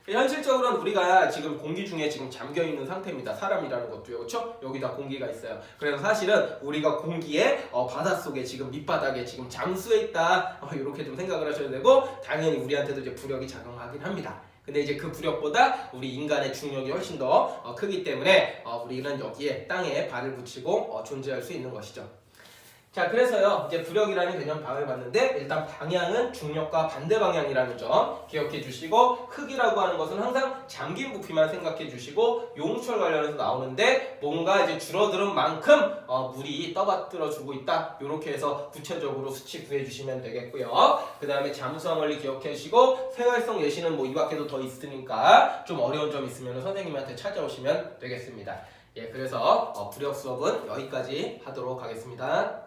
현실적으로는 우리가 지금 공기 중에 지금 잠겨있는 상태입니다. 사람이라는 것도요. 그렇죠? 여기다 공기가 있어요. 그래서 사실은 우리가 공기에 바닷속에 지금 밑바닥에 지금 잠수해 있다. 이렇게 좀 생각을 하셔야 되고 당연히 우리한테도 이제 부력이 작용하긴 합니다. 근데 이제 그 부력보다 우리 인간의 중력이 훨씬 더 크기 때문에 우리는 여기에 땅에 발을 붙이고 존재할 수 있는 것이죠. 자, 그래서요, 이제 부력이라는 개념 방해봤는데, 일단 방향은 중력과 반대 방향이라는 점 기억해 주시고, 크기라고 하는 것은 항상 잠긴 부피만 생각해 주시고, 용철 관련해서 나오는데, 뭔가 이제 줄어드는 만큼, 물이 떠받들어 주고 있다. 요렇게 해서 구체적으로 수치 구해 주시면 되겠고요. 그 다음에 잠수함 원리 기억해 주시고, 생활성 예시는 뭐 이 밖에도 더 있으니까, 좀 어려운 점 있으면 선생님한테 찾아오시면 되겠습니다. 예, 그래서 부력 수업은 여기까지 하도록 하겠습니다.